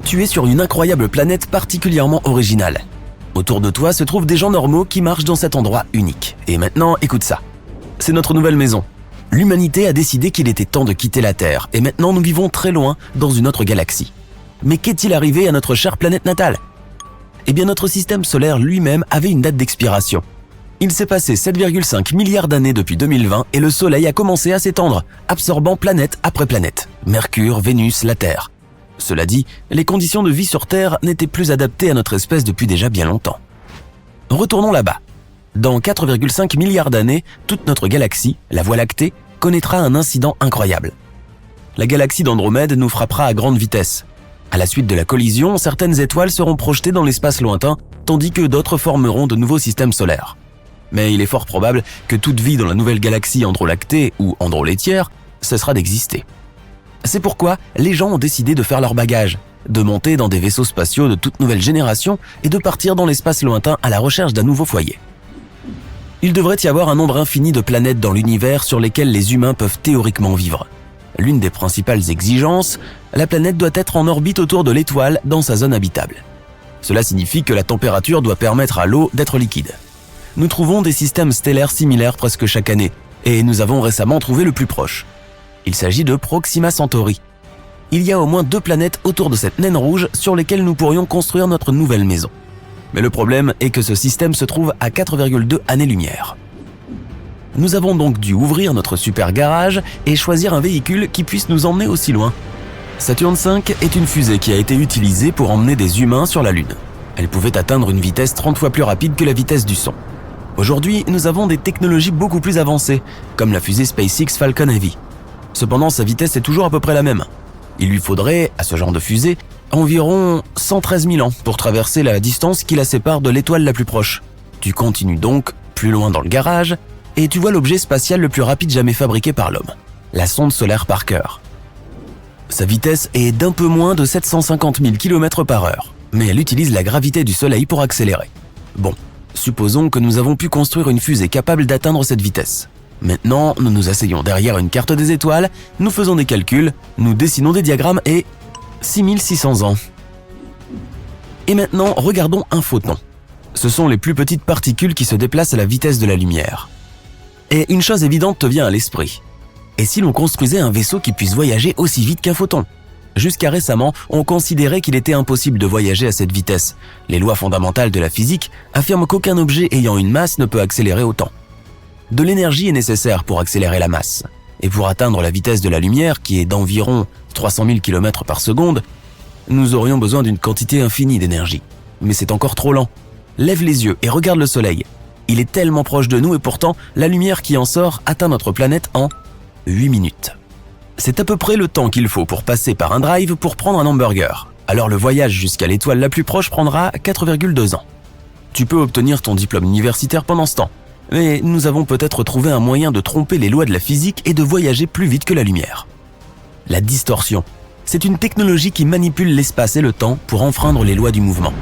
Tu es sur une incroyable planète particulièrement originale. Autour de toi se trouvent des gens normaux qui marchent dans cet endroit unique. Et maintenant, écoute ça. C'est notre nouvelle maison. L'humanité a décidé qu'il était temps de quitter la Terre et maintenant nous vivons très loin dans une autre galaxie. Mais qu'est-il arrivé à notre chère planète natale? Eh bien, notre système solaire lui-même avait une date d'expiration. Il s'est passé 7,5 milliards d'années depuis 2020 et le Soleil a commencé à s'étendre, absorbant planète après planète. Mercure, Vénus, la Terre. Cela dit, les conditions de vie sur Terre n'étaient plus adaptées à notre espèce depuis déjà bien longtemps. Retournons là-bas. Dans 4,5 milliards d'années, toute notre galaxie, la Voie lactée, connaîtra un incident incroyable. La galaxie d'Andromède nous frappera à grande vitesse. À la suite de la collision, certaines étoiles seront projetées dans l'espace lointain, tandis que d'autres formeront de nouveaux systèmes solaires. Mais il est fort probable que toute vie dans la nouvelle galaxie androlactée ou androlétière cessera d'exister. C'est pourquoi les gens ont décidé de faire leur bagage, de monter dans des vaisseaux spatiaux de toute nouvelle génération et de partir dans l'espace lointain à la recherche d'un nouveau foyer. Il devrait y avoir un nombre infini de planètes dans l'univers sur lesquelles les humains peuvent théoriquement vivre. L'une des principales exigences, la planète doit être en orbite autour de l'étoile dans sa zone habitable. Cela signifie que la température doit permettre à l'eau d'être liquide. Nous trouvons des systèmes stellaires similaires presque chaque année, et nous avons récemment trouvé le plus proche. Il s'agit de Proxima Centauri. Il y a au moins 2 planètes autour de cette naine rouge sur lesquelles nous pourrions construire notre nouvelle maison. Mais le problème est que ce système se trouve à 4,2 années-lumière. Nous avons donc dû ouvrir notre super garage et choisir un véhicule qui puisse nous emmener aussi loin. Saturn V est une fusée qui a été utilisée pour emmener des humains sur la Lune. Elle pouvait atteindre une vitesse 30 fois plus rapide que la vitesse du son. Aujourd'hui, nous avons des technologies beaucoup plus avancées, comme la fusée SpaceX Falcon Heavy. Cependant, sa vitesse est toujours à peu près la même. Il lui faudrait, à ce genre de fusée, environ 113 000 ans pour traverser la distance qui la sépare de l'étoile la plus proche. Tu continues donc plus loin dans le garage et tu vois l'objet spatial le plus rapide jamais fabriqué par l'homme, la sonde solaire Parker. Sa vitesse est d'un peu moins de 750 000 km/h, mais elle utilise la gravité du Soleil pour accélérer. Bon, supposons que nous avons pu construire une fusée capable d'atteindre cette vitesse. Maintenant, nous nous asseyons derrière une carte des étoiles, nous faisons des calculs, nous dessinons des diagrammes et 6600 ans. Et maintenant, regardons un photon. Ce sont les plus petites particules qui se déplacent à la vitesse de la lumière. Et une chose évidente te vient à l'esprit. Et si l'on construisait un vaisseau qui puisse voyager aussi vite qu'un photon? Jusqu'à récemment, on considérait qu'il était impossible de voyager à cette vitesse. Les lois fondamentales de la physique affirment qu'aucun objet ayant une masse ne peut accélérer autant. De l'énergie est nécessaire pour accélérer la masse. Et pour atteindre la vitesse de la lumière, qui est d'environ 300 000 km par seconde, nous aurions besoin d'une quantité infinie d'énergie. Mais c'est encore trop lent. Lève les yeux et regarde le Soleil. Il est tellement proche de nous et pourtant, la lumière qui en sort atteint notre planète en 8 minutes. C'est à peu près le temps qu'il faut pour passer par un drive pour prendre un hamburger. Alors le voyage jusqu'à l'étoile la plus proche prendra 4,2 ans. Tu peux obtenir ton diplôme universitaire pendant ce temps. Mais nous avons peut-être trouvé un moyen de tromper les lois de la physique et de voyager plus vite que la lumière. La distorsion. C'est une technologie qui manipule l'espace et le temps pour enfreindre les lois du mouvement.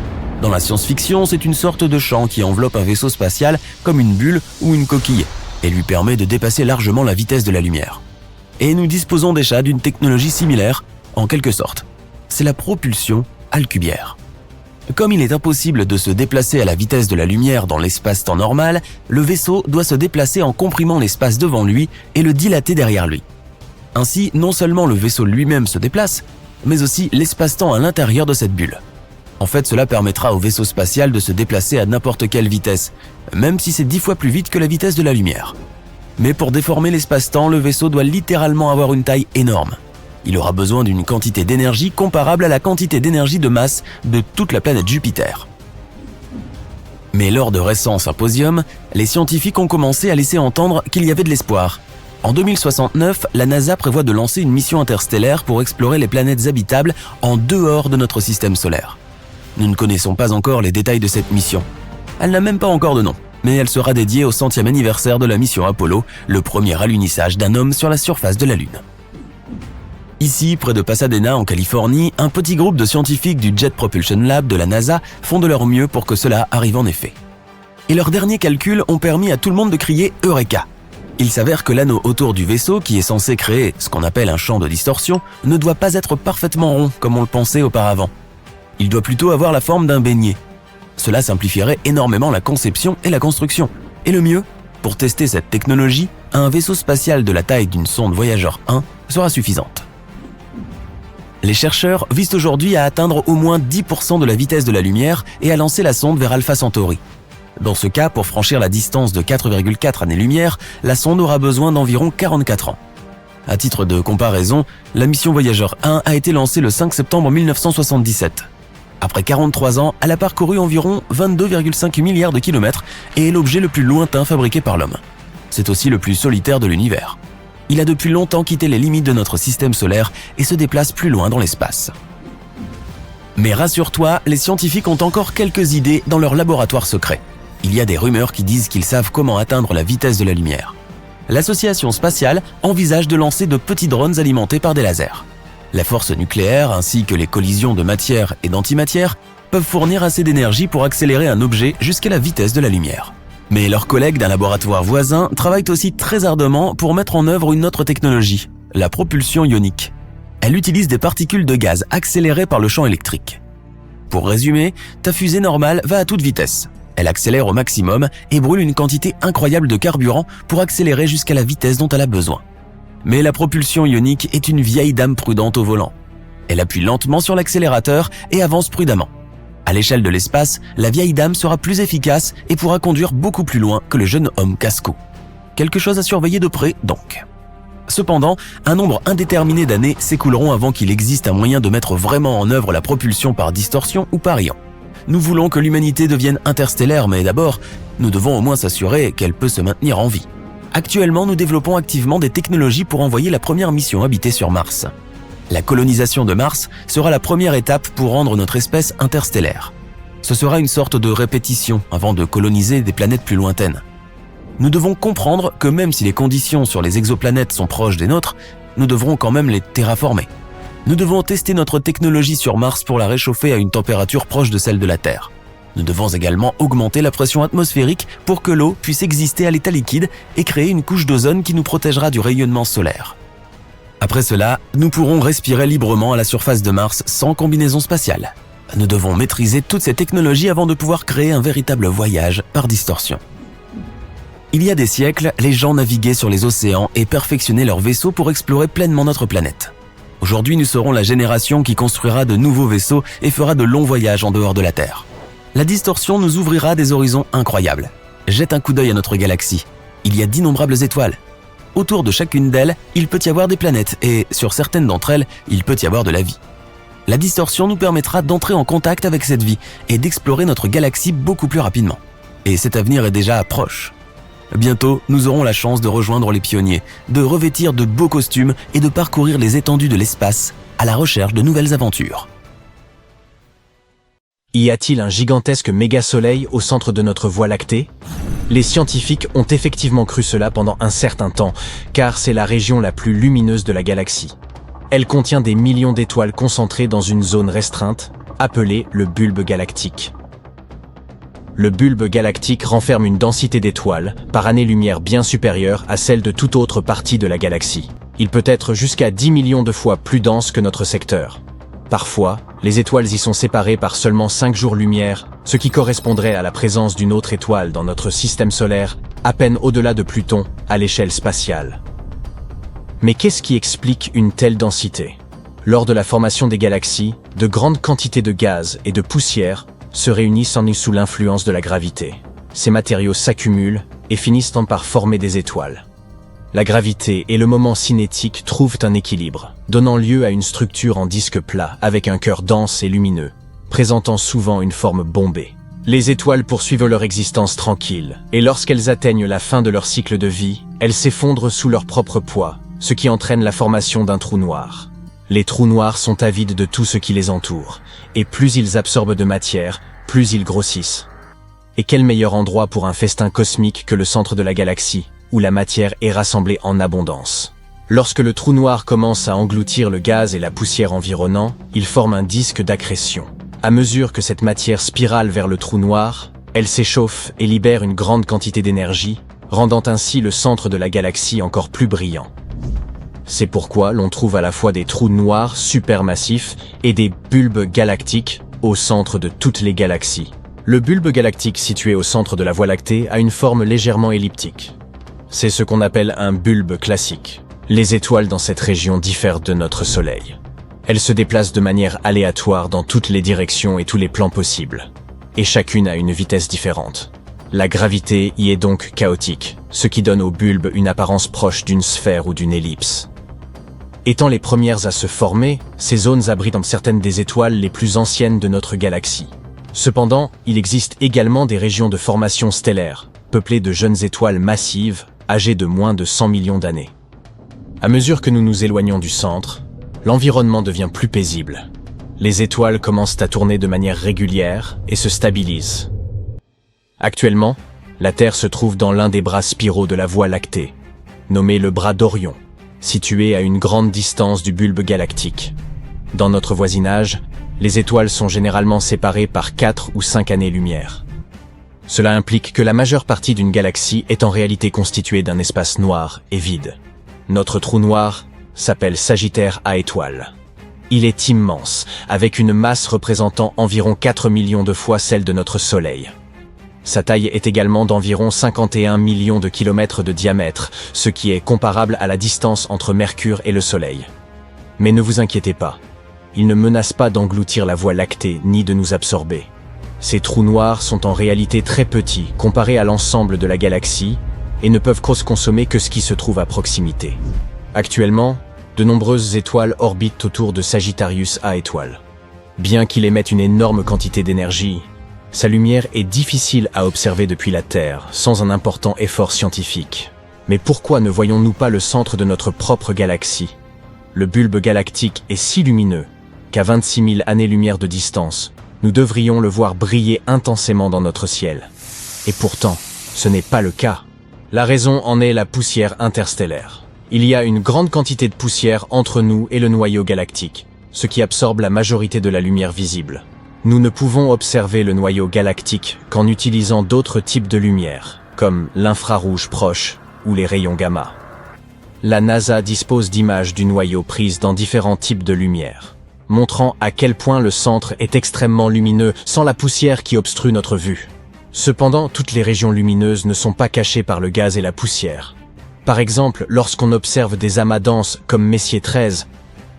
Dans la science-fiction, c'est une sorte de champ qui enveloppe un vaisseau spatial comme une bulle ou une coquille et lui permet de dépasser largement la vitesse de la lumière. Et nous disposons déjà d'une technologie similaire, en quelque sorte. C'est la propulsion alcubière. Comme il est impossible de se déplacer à la vitesse de la lumière dans l'espace-temps normal, le vaisseau doit se déplacer en comprimant l'espace devant lui et le dilater derrière lui. Ainsi, non seulement le vaisseau lui-même se déplace, mais aussi l'espace-temps à l'intérieur de cette bulle. En fait, cela permettra au vaisseau spatial de se déplacer à n'importe quelle vitesse, même si c'est 10 fois plus vite que la vitesse de la lumière. Mais pour déformer l'espace-temps, le vaisseau doit littéralement avoir une taille énorme. Il aura besoin d'une quantité d'énergie comparable à la quantité d'énergie de masse de toute la planète Jupiter. Mais lors de récents symposiums, les scientifiques ont commencé à laisser entendre qu'il y avait de l'espoir. En 2069, la NASA prévoit de lancer une mission interstellaire pour explorer les planètes habitables en dehors de notre système solaire. Nous ne connaissons pas encore les détails de cette mission. Elle n'a même pas encore de nom, mais elle sera dédiée au 100e anniversaire de la mission Apollo, le premier alunissage d'un homme sur la surface de la Lune. Ici, près de Pasadena, en Californie, un petit groupe de scientifiques du Jet Propulsion Lab de la NASA font de leur mieux pour que cela arrive en effet. Et leurs derniers calculs ont permis à tout le monde de crier « Eureka !». Il s'avère que l'anneau autour du vaisseau, qui est censé créer ce qu'on appelle un champ de distorsion, ne doit pas être parfaitement rond comme on le pensait auparavant. Il doit plutôt avoir la forme d'un beignet. Cela simplifierait énormément la conception et la construction. Et le mieux, pour tester cette technologie, un vaisseau spatial de la taille d'une sonde Voyager 1 sera suffisante. Les chercheurs visent aujourd'hui à atteindre au moins 10% de la vitesse de la lumière et à lancer la sonde vers Alpha Centauri. Dans ce cas, pour franchir la distance de 4,4 années-lumière, la sonde aura besoin d'environ 44 ans. À titre de comparaison, la mission Voyager 1 a été lancée le 5 septembre 1977. Après 43 ans, elle a parcouru environ 22,5 milliards de kilomètres et est l'objet le plus lointain fabriqué par l'homme. C'est aussi le plus solitaire de l'univers. Il a depuis longtemps quitté les limites de notre système solaire et se déplace plus loin dans l'espace. Mais rassure-toi, les scientifiques ont encore quelques idées dans leur laboratoire secret. Il y a des rumeurs qui disent qu'ils savent comment atteindre la vitesse de la lumière. L'association spatiale envisage de lancer de petits drones alimentés par des lasers. La force nucléaire ainsi que les collisions de matière et d'antimatière peuvent fournir assez d'énergie pour accélérer un objet jusqu'à la vitesse de la lumière. Mais leurs collègues d'un laboratoire voisin travaillent aussi très ardemment pour mettre en œuvre une autre technologie, la propulsion ionique. Elle utilise des particules de gaz accélérées par le champ électrique. Pour résumer, ta fusée normale va à toute vitesse. Elle accélère au maximum et brûle une quantité incroyable de carburant pour accélérer jusqu'à la vitesse dont elle a besoin. Mais la propulsion ionique est une vieille dame prudente au volant. Elle appuie lentement sur l'accélérateur et avance prudemment. À l'échelle de l'espace, la vieille dame sera plus efficace et pourra conduire beaucoup plus loin que le jeune homme casse-cou. Quelque chose à surveiller de près, donc. Cependant, un nombre indéterminé d'années s'écouleront avant qu'il existe un moyen de mettre vraiment en œuvre la propulsion par distorsion ou par ion. Nous voulons que l'humanité devienne interstellaire, mais d'abord, nous devons au moins s'assurer qu'elle peut se maintenir en vie. Actuellement, nous développons activement des technologies pour envoyer la première mission habitée sur Mars. La colonisation de Mars sera la première étape pour rendre notre espèce interstellaire. Ce sera une sorte de répétition avant de coloniser des planètes plus lointaines. Nous devons comprendre que même si les conditions sur les exoplanètes sont proches des nôtres, nous devrons quand même les terraformer. Nous devons tester notre technologie sur Mars pour la réchauffer à une température proche de celle de la Terre. Nous devons également augmenter la pression atmosphérique pour que l'eau puisse exister à l'état liquide et créer une couche d'ozone qui nous protégera du rayonnement solaire. Après cela, nous pourrons respirer librement à la surface de Mars sans combinaison spatiale. Nous devons maîtriser toutes ces technologies avant de pouvoir créer un véritable voyage par distorsion. Il y a des siècles, les gens naviguaient sur les océans et perfectionnaient leurs vaisseaux pour explorer pleinement notre planète. Aujourd'hui, nous serons la génération qui construira de nouveaux vaisseaux et fera de longs voyages en dehors de la Terre. La distorsion nous ouvrira des horizons incroyables. Jette un coup d'œil à notre galaxie. Il y a d'innombrables étoiles. Autour de chacune d'elles, il peut y avoir des planètes et, sur certaines d'entre elles, il peut y avoir de la vie. La distorsion nous permettra d'entrer en contact avec cette vie et d'explorer notre galaxie beaucoup plus rapidement. Et cet avenir est déjà proche. Bientôt, nous aurons la chance de rejoindre les pionniers, de revêtir de beaux costumes et de parcourir les étendues de l'espace à la recherche de nouvelles aventures. Y a-t-il un gigantesque méga-soleil au centre de notre Voie lactée? Les scientifiques ont effectivement cru cela pendant un certain temps, car c'est la région la plus lumineuse de la galaxie. Elle contient des millions d'étoiles concentrées dans une zone restreinte, appelée le bulbe galactique. Le bulbe galactique renferme une densité d'étoiles, par année-lumière bien supérieure à celle de toute autre partie de la galaxie. Il peut être jusqu'à 10 millions de fois plus dense que notre secteur. Parfois, les étoiles y sont séparées par seulement 5 jours-lumière, ce qui correspondrait à la présence d'une autre étoile dans notre système solaire, à peine au-delà de Pluton, à l'échelle spatiale. Mais qu'est-ce qui explique une telle densité? Lors de la formation des galaxies, de grandes quantités de gaz et de poussière se réunissent en sous l'influence de la gravité. Ces matériaux s'accumulent et finissent par former des étoiles. La gravité et le moment cinétique trouvent un équilibre, donnant lieu à une structure en disque plat avec un cœur dense et lumineux, présentant souvent une forme bombée. Les étoiles poursuivent leur existence tranquille, et lorsqu'elles atteignent la fin de leur cycle de vie, elles s'effondrent sous leur propre poids, ce qui entraîne la formation d'un trou noir. Les trous noirs sont avides de tout ce qui les entoure, et plus ils absorbent de matière, plus ils grossissent. Et quel meilleur endroit pour un festin cosmique que le centre de la galaxie, où la matière est rassemblée en abondance. Lorsque le trou noir commence à engloutir le gaz et la poussière environnant, il forme un disque d'accrétion. À mesure que cette matière spirale vers le trou noir, elle s'échauffe et libère une grande quantité d'énergie, rendant ainsi le centre de la galaxie encore plus brillant. C'est pourquoi l'on trouve à la fois des trous noirs supermassifs et des bulbes galactiques, au centre de toutes les galaxies. Le bulbe galactique situé au centre de la Voie lactée a une forme légèrement elliptique. C'est ce qu'on appelle un bulbe classique. Les étoiles dans cette région diffèrent de notre Soleil. Elles se déplacent de manière aléatoire dans toutes les directions et tous les plans possibles. Et chacune a une vitesse différente. La gravité y est donc chaotique, ce qui donne au bulbe une apparence proche d'une sphère ou d'une ellipse. Étant les premières à se former, ces zones abritent certaines des étoiles les plus anciennes de notre galaxie. Cependant, il existe également des régions de formation stellaire, peuplées de jeunes étoiles massives, âgées de moins de 100 millions d'années. À mesure que nous nous éloignons du centre, l'environnement devient plus paisible. Les étoiles commencent à tourner de manière régulière et se stabilisent. Actuellement, la Terre se trouve dans l'un des bras spiraux de la Voie lactée, nommé le bras d'Orion, situé à une grande distance du bulbe galactique. Dans notre voisinage, les étoiles sont généralement séparées par 4 ou 5 années-lumière. Cela implique que la majeure partie d'une galaxie est en réalité constituée d'un espace noir et vide. Notre trou noir s'appelle Sagittaire A étoile. Il est immense, avec une masse représentant environ 4 millions de fois celle de notre Soleil. Sa taille est également d'environ 51 millions de kilomètres de diamètre, ce qui est comparable à la distance entre Mercure et le Soleil. Mais ne vous inquiétez pas, il ne menace pas d'engloutir la Voie lactée ni de nous absorber. Ces trous noirs sont en réalité très petits comparés à l'ensemble de la galaxie et ne peuvent consommer que ce qui se trouve à proximité. Actuellement, de nombreuses étoiles orbitent autour de Sagittarius A étoile. Bien qu'il émette une énorme quantité d'énergie, sa lumière est difficile à observer depuis la Terre, sans un important effort scientifique. Mais pourquoi ne voyons-nous pas le centre de notre propre galaxie? Le bulbe galactique est si lumineux qu'à 26 000 années-lumière de distance, nous devrions le voir briller intensément dans notre ciel. Et pourtant, ce n'est pas le cas. La raison en est la poussière interstellaire. Il y a une grande quantité de poussière entre nous et le noyau galactique, ce qui absorbe la majorité de la lumière visible. Nous ne pouvons observer le noyau galactique qu'en utilisant d'autres types de lumière, comme l'infrarouge proche ou les rayons gamma. La NASA dispose d'images du noyau prises dans différents types de lumière, montrant à quel point le centre est extrêmement lumineux sans la poussière qui obstrue notre vue. Cependant, toutes les régions lumineuses ne sont pas cachées par le gaz et la poussière. Par exemple, lorsqu'on observe des amas denses comme Messier 13,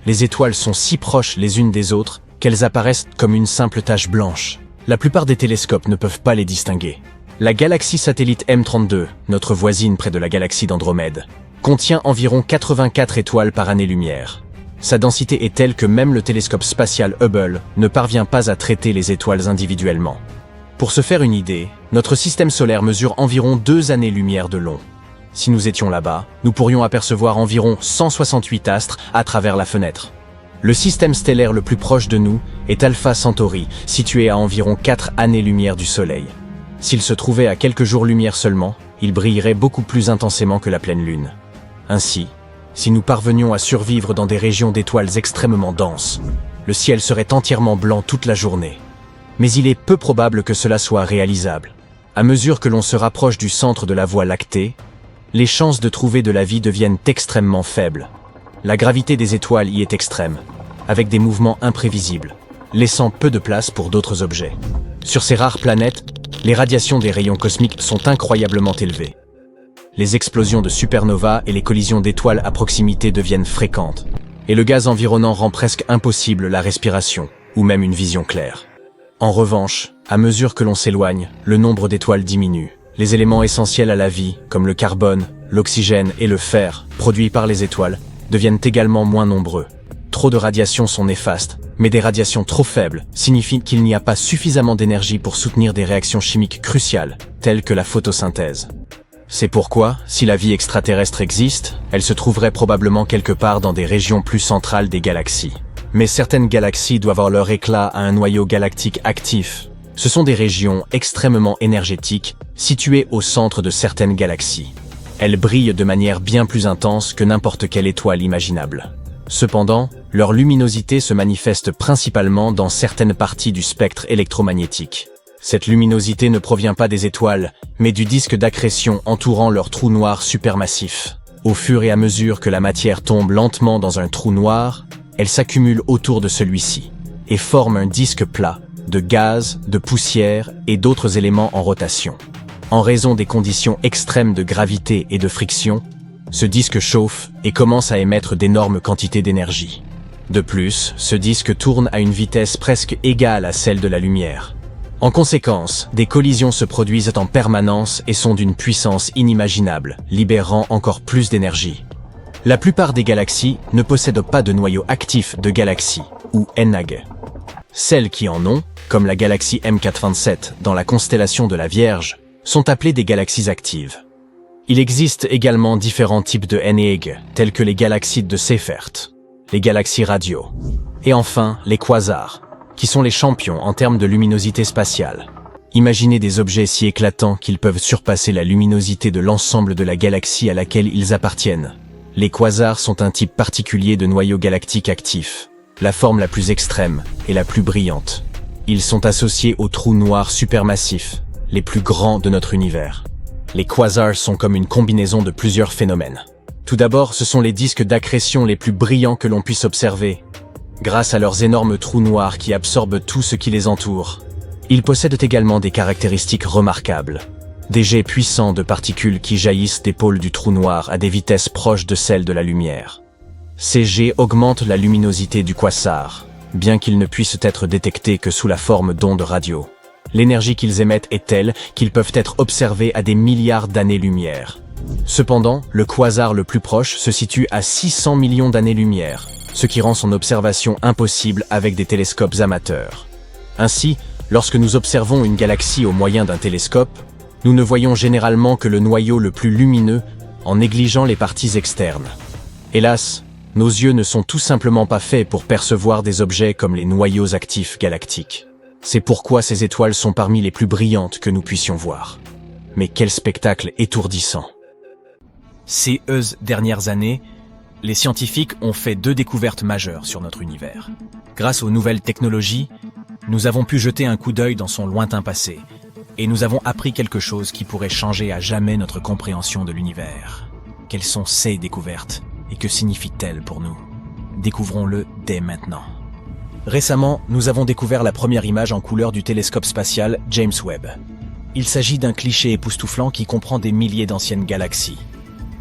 les étoiles sont si proches les unes des autres qu'elles apparaissent comme une simple tache blanche. La plupart des télescopes ne peuvent pas les distinguer. La galaxie satellite M32, notre voisine près de la galaxie d'Andromède, contient environ 84 étoiles par année-lumière. Sa densité est telle que même le télescope spatial Hubble ne parvient pas à traiter les étoiles individuellement. Pour se faire une idée, notre système solaire mesure environ 2 années-lumière de long. Si nous étions là-bas, nous pourrions apercevoir environ 168 astres à travers la fenêtre. Le système stellaire le plus proche de nous est Alpha Centauri, situé à environ 4 années-lumière du Soleil. S'il se trouvait à quelques jours-lumière seulement, il brillerait beaucoup plus intensément que la pleine Lune. Ainsi, si nous parvenions à survivre dans des régions d'étoiles extrêmement denses, le ciel serait entièrement blanc toute la journée. Mais il est peu probable que cela soit réalisable. À mesure que l'on se rapproche du centre de la Voie lactée, les chances de trouver de la vie deviennent extrêmement faibles. La gravité des étoiles y est extrême, avec des mouvements imprévisibles, laissant peu de place pour d'autres objets. Sur ces rares planètes, les radiations des rayons cosmiques sont incroyablement élevées. Les explosions de supernovas et les collisions d'étoiles à proximité deviennent fréquentes, et le gaz environnant rend presque impossible la respiration, ou même une vision claire. En revanche, à mesure que l'on s'éloigne, le nombre d'étoiles diminue. Les éléments essentiels à la vie, comme le carbone, l'oxygène et le fer, produits par les étoiles, deviennent également moins nombreux. Trop de radiations sont néfastes, mais des radiations trop faibles signifient qu'il n'y a pas suffisamment d'énergie pour soutenir des réactions chimiques cruciales, telles que la photosynthèse. C'est pourquoi, si la vie extraterrestre existe, elle se trouverait probablement quelque part dans des régions plus centrales des galaxies. Mais certaines galaxies doivent avoir leur éclat à un noyau galactique actif. Ce sont des régions extrêmement énergétiques, situées au centre de certaines galaxies. Elles brillent de manière bien plus intense que n'importe quelle étoile imaginable. Cependant, leur luminosité se manifeste principalement dans certaines parties du spectre électromagnétique. Cette luminosité ne provient pas des étoiles, mais du disque d'accrétion entourant leur trou noir supermassif. Au fur et à mesure que la matière tombe lentement dans un trou noir, elle s'accumule autour de celui-ci, et forme un disque plat, de gaz, de poussière et d'autres éléments en rotation. En raison des conditions extrêmes de gravité et de friction, ce disque chauffe et commence à émettre d'énormes quantités d'énergie. De plus, ce disque tourne à une vitesse presque égale à celle de la lumière. En conséquence, des collisions se produisent en permanence et sont d'une puissance inimaginable, libérant encore plus d'énergie. La plupart des galaxies ne possèdent pas de noyau actif de galaxie, ou NAG. Celles qui en ont, comme la galaxie M427 dans la constellation de la Vierge, sont appelées des galaxies actives. Il existe également différents types de NAG, tels que les galaxies de Seyfert, les galaxies radio, et enfin les quasars, qui sont les champions en termes de luminosité spatiale. Imaginez des objets si éclatants qu'ils peuvent surpasser la luminosité de l'ensemble de la galaxie à laquelle ils appartiennent. Les quasars sont un type particulier de noyau galactique actif, la forme la plus extrême et la plus brillante. Ils sont associés aux trous noirs supermassifs, les plus grands de notre univers. Les quasars sont comme une combinaison de plusieurs phénomènes. Tout d'abord, ce sont les disques d'accrétion les plus brillants que l'on puisse observer, grâce à leurs énormes trous noirs qui absorbent tout ce qui les entoure. Ils possèdent également des caractéristiques remarquables. Des jets puissants de particules qui jaillissent des pôles du trou noir à des vitesses proches de celles de la lumière. Ces jets augmentent la luminosité du quasar, bien qu'ils ne puissent être détectés que sous la forme d'ondes radio. L'énergie qu'ils émettent est telle qu'ils peuvent être observés à des milliards d'années-lumière. Cependant, le quasar le plus proche se situe à 600 millions d'années-lumière, ce qui rend son observation impossible avec des télescopes amateurs. Ainsi, lorsque nous observons une galaxie au moyen d'un télescope, nous ne voyons généralement que le noyau le plus lumineux en négligeant les parties externes. Hélas, nos yeux ne sont tout simplement pas faits pour percevoir des objets comme les noyaux actifs galactiques. C'est pourquoi ces étoiles sont parmi les plus brillantes que nous puissions voir. Mais quel spectacle étourdissant! Ces dernières années, les scientifiques ont fait 2 découvertes majeures sur notre univers. Grâce aux nouvelles technologies, nous avons pu jeter un coup d'œil dans son lointain passé, et nous avons appris quelque chose qui pourrait changer à jamais notre compréhension de l'univers. Quelles sont ces découvertes, et que signifient-elles pour nous? Découvrons-le dès maintenant. Récemment, nous avons découvert la première image en couleur du télescope spatial James Webb. Il s'agit d'un cliché époustouflant qui comprend des milliers d'anciennes galaxies.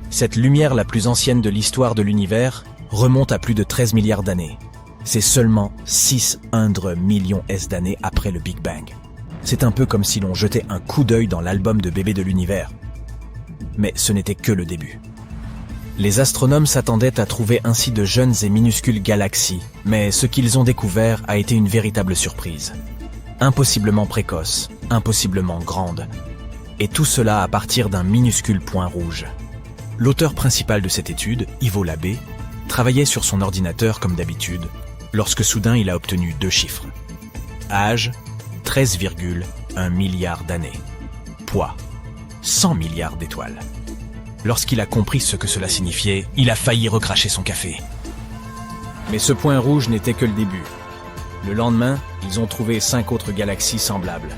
Cette lumière la plus ancienne de l'histoire de l'univers remonte à plus de 13 milliards d'années. C'est seulement 600 millions d'années après le Big Bang. C'est un peu comme si l'on jetait un coup d'œil dans l'album de bébé de l'univers. Mais ce n'était que le début. Les astronomes s'attendaient à trouver ainsi de jeunes et minuscules galaxies, mais ce qu'ils ont découvert a été une véritable surprise. Impossiblement précoce, impossiblement grande. Et tout cela à partir d'un minuscule point rouge. L'auteur principal de cette étude, Ivo Labbé, travaillait sur son ordinateur comme d'habitude, lorsque soudain il a obtenu 2 chiffres. Âge, 13,1 milliards d'années. Poids, 100 milliards d'étoiles. Lorsqu'il a compris ce que cela signifiait, il a failli recracher son café. Mais ce point rouge n'était que le début. Le lendemain, ils ont trouvé 5 autres galaxies semblables.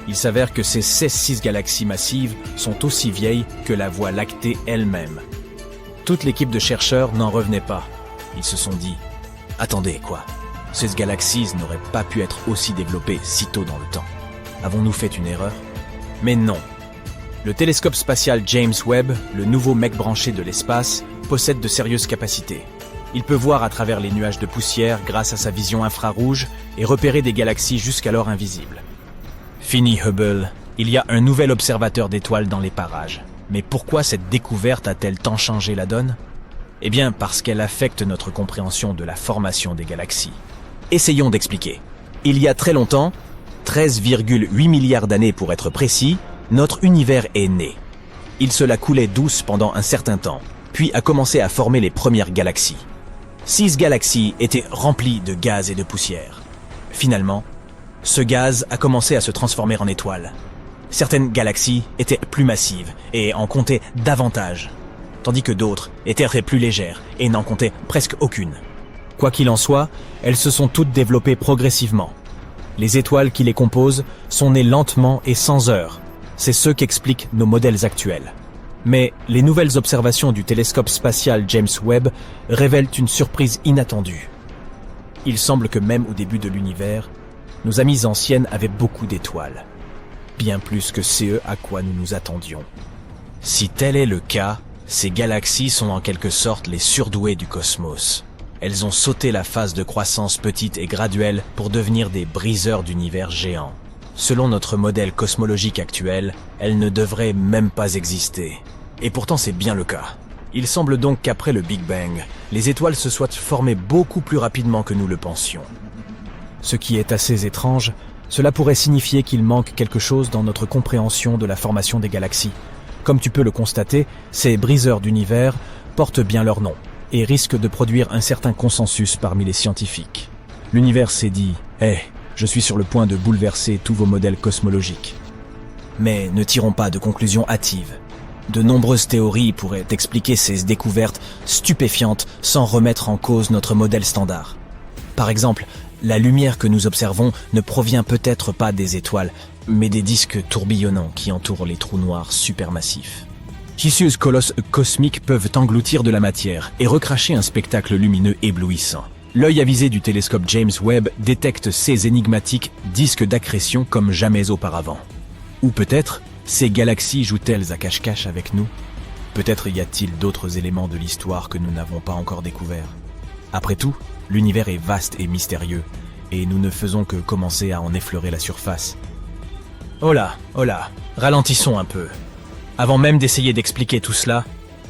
Il s'avère que ces 6 galaxies massives sont aussi vieilles que la Voie lactée elle-même. Toute l'équipe de chercheurs n'en revenait pas. Ils se sont dit « Attendez, quoi? Ces galaxies n'auraient pas pu être aussi développées si tôt dans le temps. Avons-nous fait une erreur ?» Mais non. Le télescope spatial James Webb, le nouveau mec branché de l'espace, possède de sérieuses capacités. Il peut voir à travers les nuages de poussière grâce à sa vision infrarouge et repérer des galaxies jusqu'alors invisibles. Fini Hubble, il y a un nouvel observateur d'étoiles dans les parages. Mais pourquoi cette découverte a-t-elle tant changé la donne? Eh bien parce qu'elle affecte notre compréhension de la formation des galaxies. Essayons d'expliquer. Il y a très longtemps, 13,8 milliards d'années pour être précis, notre univers est né. Il se la coulait douce pendant un certain temps, puis a commencé à former les premières galaxies. 6 galaxies étaient remplies de gaz et de poussière. Finalement, ce gaz a commencé à se transformer en étoiles. Certaines galaxies étaient plus massives et en comptaient davantage, tandis que d'autres étaient très plus légères et n'en comptaient presque aucune. Quoi qu'il en soit, elles se sont toutes développées progressivement. Les étoiles qui les composent sont nées lentement et sans heurts. C'est ce qu'expliquent nos modèles actuels. Mais les nouvelles observations du télescope spatial James Webb révèlent une surprise inattendue. Il semble que même au début de l'univers, Nos amies anciennes avaient beaucoup d'étoiles. Bien plus que ce à quoi nous nous attendions. Si tel est le cas, ces galaxies sont en quelque sorte les surdoués du cosmos. Elles ont sauté la phase de croissance petite et graduelle pour devenir des briseurs d'univers géants. Selon notre modèle cosmologique actuel, elles ne devraient même pas exister. Et pourtant c'est bien le cas. Il semble donc qu'après le Big Bang, les étoiles se soient formées beaucoup plus rapidement que nous le pensions. Ce qui est assez étrange, cela pourrait signifier qu'il manque quelque chose dans notre compréhension de la formation des galaxies. Comme tu peux le constater, ces briseurs d'univers portent bien leur nom et risquent de produire un certain consensus parmi les scientifiques. L'univers s'est dit « Hey, je suis sur le point de bouleverser tous vos modèles cosmologiques. » Mais ne tirons pas de conclusions hâtives. De nombreuses théories pourraient expliquer ces découvertes stupéfiantes sans remettre en cause notre modèle standard. Par exemple, la lumière que nous observons ne provient peut-être pas des étoiles, mais des disques tourbillonnants qui entourent les trous noirs supermassifs. Tissus colosses cosmiques peuvent engloutir de la matière et recracher un spectacle lumineux éblouissant. L'œil avisé du télescope James Webb détecte ces énigmatiques disques d'accrétion comme jamais auparavant. Ou peut-être, ces galaxies jouent-elles à cache-cache avec nous? Peut-être y a-t-il d'autres éléments de l'histoire que nous n'avons pas encore découverts. Après tout, l'univers est vaste et mystérieux, et nous ne faisons que commencer à en effleurer la surface. Oh là, ralentissons un peu. Avant même d'essayer d'expliquer tout cela,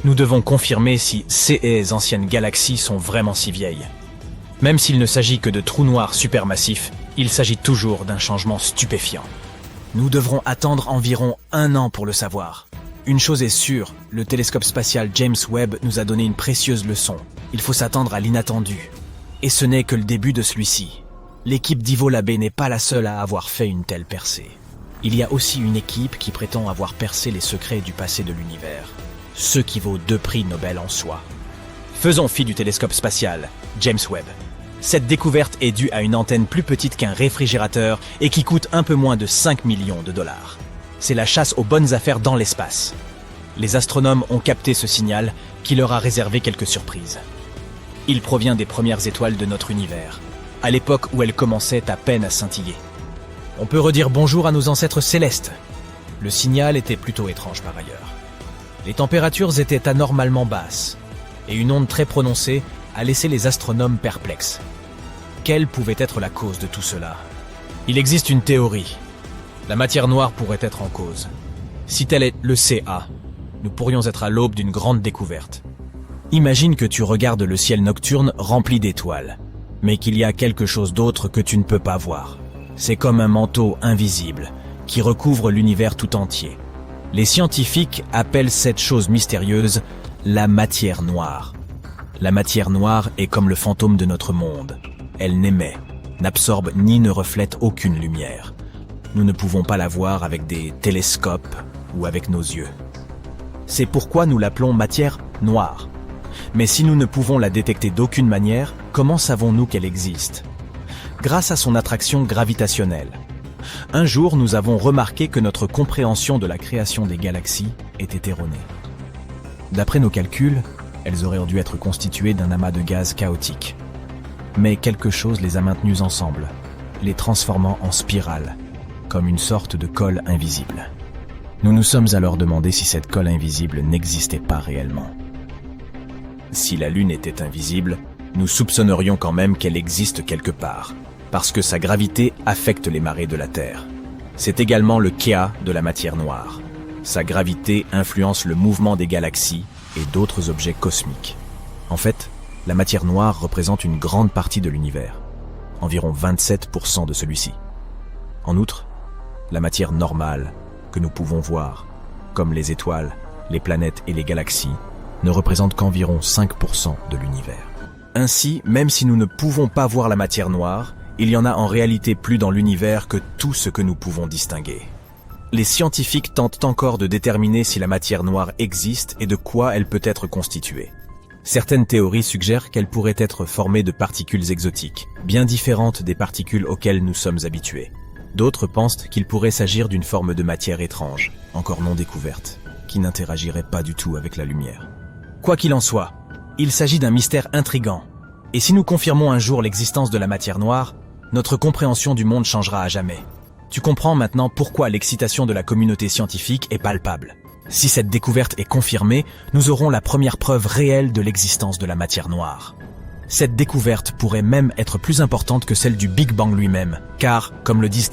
nous devons confirmer si ces anciennes galaxies sont vraiment si vieilles. Même s'il ne s'agit que de trous noirs supermassifs, il s'agit toujours d'un changement stupéfiant. Nous devrons attendre environ 1 an pour le savoir. Une chose est sûre, le télescope spatial James Webb nous a donné une précieuse leçon. Il faut s'attendre à l'inattendu. Et ce n'est que le début de celui-ci. L'équipe d'Ivo Labé n'est pas la seule à avoir fait une telle percée. Il y a aussi une équipe qui prétend avoir percé les secrets du passé de l'univers. Ce qui vaut 2 prix Nobel en soi. Faisons fi du télescope spatial, James Webb. Cette découverte est due à une antenne plus petite qu'un réfrigérateur et qui coûte un peu moins de 5 millions de dollars. C'est la chasse aux bonnes affaires dans l'espace. Les astronomes ont capté ce signal qui leur a réservé quelques surprises. Il provient des premières étoiles de notre univers, à l'époque où elles commençaient à peine à scintiller. On peut redire bonjour à nos ancêtres célestes. Le signal était plutôt étrange par ailleurs. Les températures étaient anormalement basses, et une onde très prononcée a laissé les astronomes perplexes. Quelle pouvait être la cause de tout cela? Il existe une théorie. La matière noire pourrait être en cause. Si tel est le CA, nous pourrions être à l'aube d'une grande découverte. Imagine que tu regardes le ciel nocturne rempli d'étoiles, mais qu'il y a quelque chose d'autre que tu ne peux pas voir. C'est comme un manteau invisible qui recouvre l'univers tout entier. Les scientifiques appellent cette chose mystérieuse la matière noire. La matière noire est comme le fantôme de notre monde. Elle n'émet, n'absorbe ni ne reflète aucune lumière. Nous ne pouvons pas la voir avec des télescopes ou avec nos yeux. C'est pourquoi nous l'appelons matière noire. Mais si nous ne pouvons la détecter d'aucune manière, comment savons-nous qu'elle existe? Grâce à son attraction gravitationnelle. Un jour, nous avons remarqué que notre compréhension de la création des galaxies était erronée. D'après nos calculs, elles auraient dû être constituées d'un amas de gaz chaotique. Mais quelque chose les a maintenues ensemble, les transformant en spirale, comme une sorte de colle invisible. Nous nous sommes alors demandé si cette colle invisible n'existait pas réellement. Si la Lune était invisible, nous soupçonnerions quand même qu'elle existe quelque part, parce que sa gravité affecte les marées de la Terre. C'est également le cas de la matière noire. Sa gravité influence le mouvement des galaxies et d'autres objets cosmiques. En fait, la matière noire représente une grande partie de l'univers, environ 27% de celui-ci. En outre, la matière normale que nous pouvons voir, comme les étoiles, les planètes et les galaxies, ne représente qu'environ 5% de l'univers. Ainsi, même si nous ne pouvons pas voir la matière noire, il y en a en réalité plus dans l'univers que tout ce que nous pouvons distinguer. Les scientifiques tentent encore de déterminer si la matière noire existe et de quoi elle peut être constituée. Certaines théories suggèrent qu'elle pourrait être formée de particules exotiques, bien différentes des particules auxquelles nous sommes habitués. D'autres pensent qu'il pourrait s'agir d'une forme de matière étrange, encore non découverte, qui n'interagirait pas du tout avec la lumière. Quoi qu'il en soit, il s'agit d'un mystère intrigant. Et si nous confirmons un jour l'existence de la matière noire, notre compréhension du monde changera à jamais. Tu comprends maintenant pourquoi l'excitation de la communauté scientifique est palpable. Si cette découverte est confirmée, nous aurons la première preuve réelle de l'existence de la matière noire. Cette découverte pourrait même être plus importante que celle du Big Bang lui-même, car, comme le disent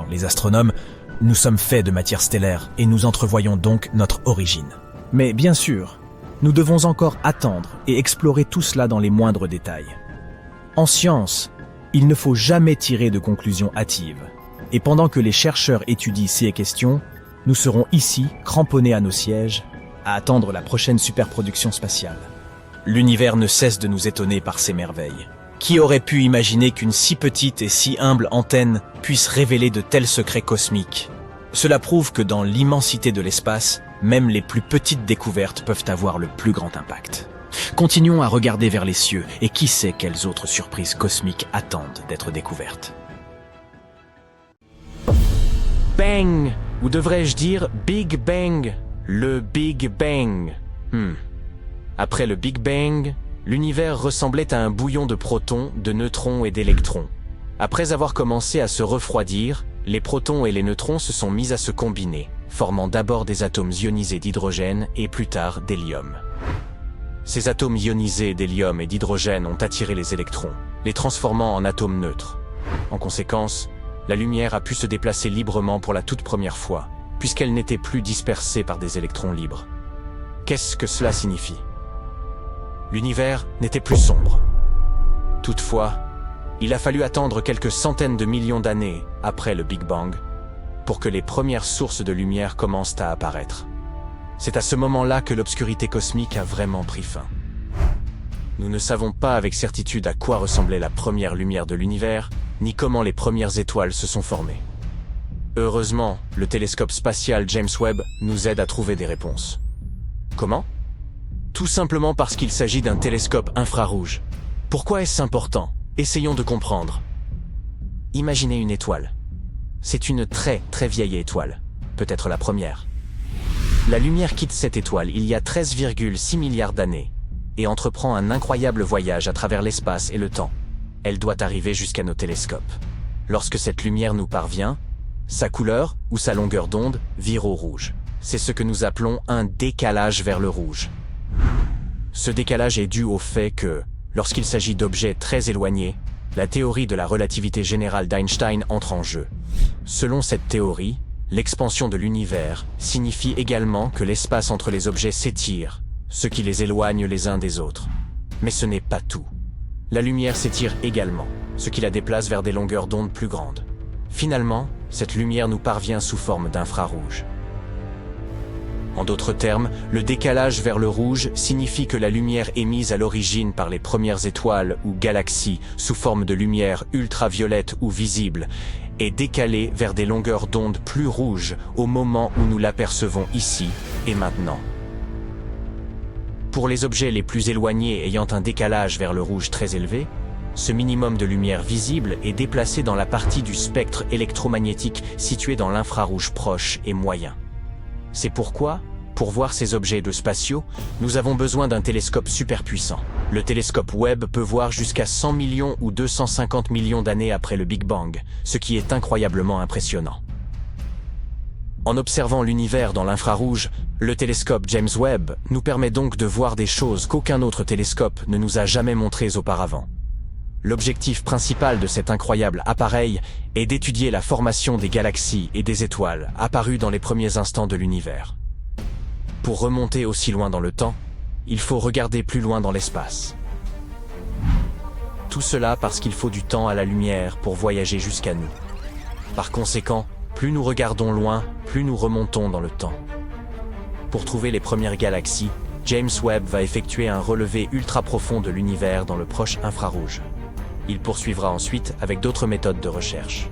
les astronomes, nous sommes faits de matière stellaire et nous entrevoyons donc notre origine. Mais bien sûr, nous devons encore attendre et explorer tout cela dans les moindres détails. En science, il ne faut jamais tirer de conclusions hâtives. Et pendant que les chercheurs étudient ces questions, nous serons ici, cramponnés à nos sièges, à attendre la prochaine superproduction spatiale. L'univers ne cesse de nous étonner par ses merveilles. Qui aurait pu imaginer qu'une si petite et si humble antenne puisse révéler de tels secrets cosmiques? Cela prouve que dans l'immensité de l'espace, même les plus petites découvertes peuvent avoir le plus grand impact. Continuons à regarder vers les cieux, et qui sait quelles autres surprises cosmiques attendent d'être découvertes. Bang! Ou devrais-je dire Big Bang? Le Big Bang. Après le Big Bang, l'univers ressemblait à un bouillon de protons, de neutrons et d'électrons. Après avoir commencé à se refroidir, les protons et les neutrons se sont mis à se combiner, formant d'abord des atomes ionisés d'hydrogène et plus tard d'hélium. Ces atomes ionisés d'hélium et d'hydrogène ont attiré les électrons, les transformant en atomes neutres. En conséquence, la lumière a pu se déplacer librement pour la toute première fois, puisqu'elle n'était plus dispersée par des électrons libres. Qu'est-ce que cela signifie? L'univers n'était plus sombre. Toutefois, il a fallu attendre quelques centaines de millions d'années après le Big Bang pour que les premières sources de lumière commencent à apparaître. C'est à ce moment-là que l'obscurité cosmique a vraiment pris fin. Nous ne savons pas avec certitude à quoi ressemblait la première lumière de l'univers, ni comment les premières étoiles se sont formées. Heureusement, le télescope spatial James Webb nous aide à trouver des réponses. Comment? Tout simplement parce qu'il s'agit d'un télescope infrarouge. Pourquoi est-ce important? Essayons de comprendre. Imaginez une étoile. C'est une très vieille étoile, peut-être la première. La lumière quitte cette étoile il y a 13,6 milliards d'années et entreprend un incroyable voyage à travers l'espace et le temps. Elle doit arriver jusqu'à nos télescopes. Lorsque cette lumière nous parvient, sa couleur ou sa longueur d'onde vire au rouge. C'est ce que nous appelons un décalage vers le rouge. Ce décalage est dû au fait que, lorsqu'il s'agit d'objets très éloignés, la théorie de la relativité générale d'Einstein entre en jeu. Selon cette théorie, l'expansion de l'univers signifie également que l'espace entre les objets s'étire, ce qui les éloigne les uns des autres. Mais ce n'est pas tout. La lumière s'étire également, ce qui la déplace vers des longueurs d'onde plus grandes. Finalement, cette lumière nous parvient sous forme d'infrarouge. En d'autres termes, le décalage vers le rouge signifie que la lumière émise à l'origine par les premières étoiles ou galaxies sous forme de lumière ultraviolette ou visible est décalée vers des longueurs d'onde plus rouges au moment où nous l'apercevons ici et maintenant. Pour les objets les plus éloignés ayant un décalage vers le rouge très élevé, ce minimum de lumière visible est déplacé dans la partie du spectre électromagnétique située dans l'infrarouge proche et moyen. C'est pourquoi, pour voir ces objets spatiaux, nous avons besoin d'un télescope superpuissant. Le télescope Webb peut voir jusqu'à 100 millions ou 250 millions d'années après le Big Bang, ce qui est incroyablement impressionnant. En observant l'univers dans l'infrarouge, le télescope James Webb nous permet donc de voir des choses qu'aucun autre télescope ne nous a jamais montrées auparavant. L'objectif principal de cet incroyable appareil est d'étudier la formation des galaxies et des étoiles apparues dans les premiers instants de l'univers. Pour remonter aussi loin dans le temps, il faut regarder plus loin dans l'espace. Tout cela parce qu'il faut du temps à la lumière pour voyager jusqu'à nous. Par conséquent, plus nous regardons loin, plus nous remontons dans le temps. Pour trouver les premières galaxies, James Webb va effectuer un relevé ultra profond de l'univers dans le proche infrarouge. Il poursuivra ensuite avec d'autres méthodes de recherche.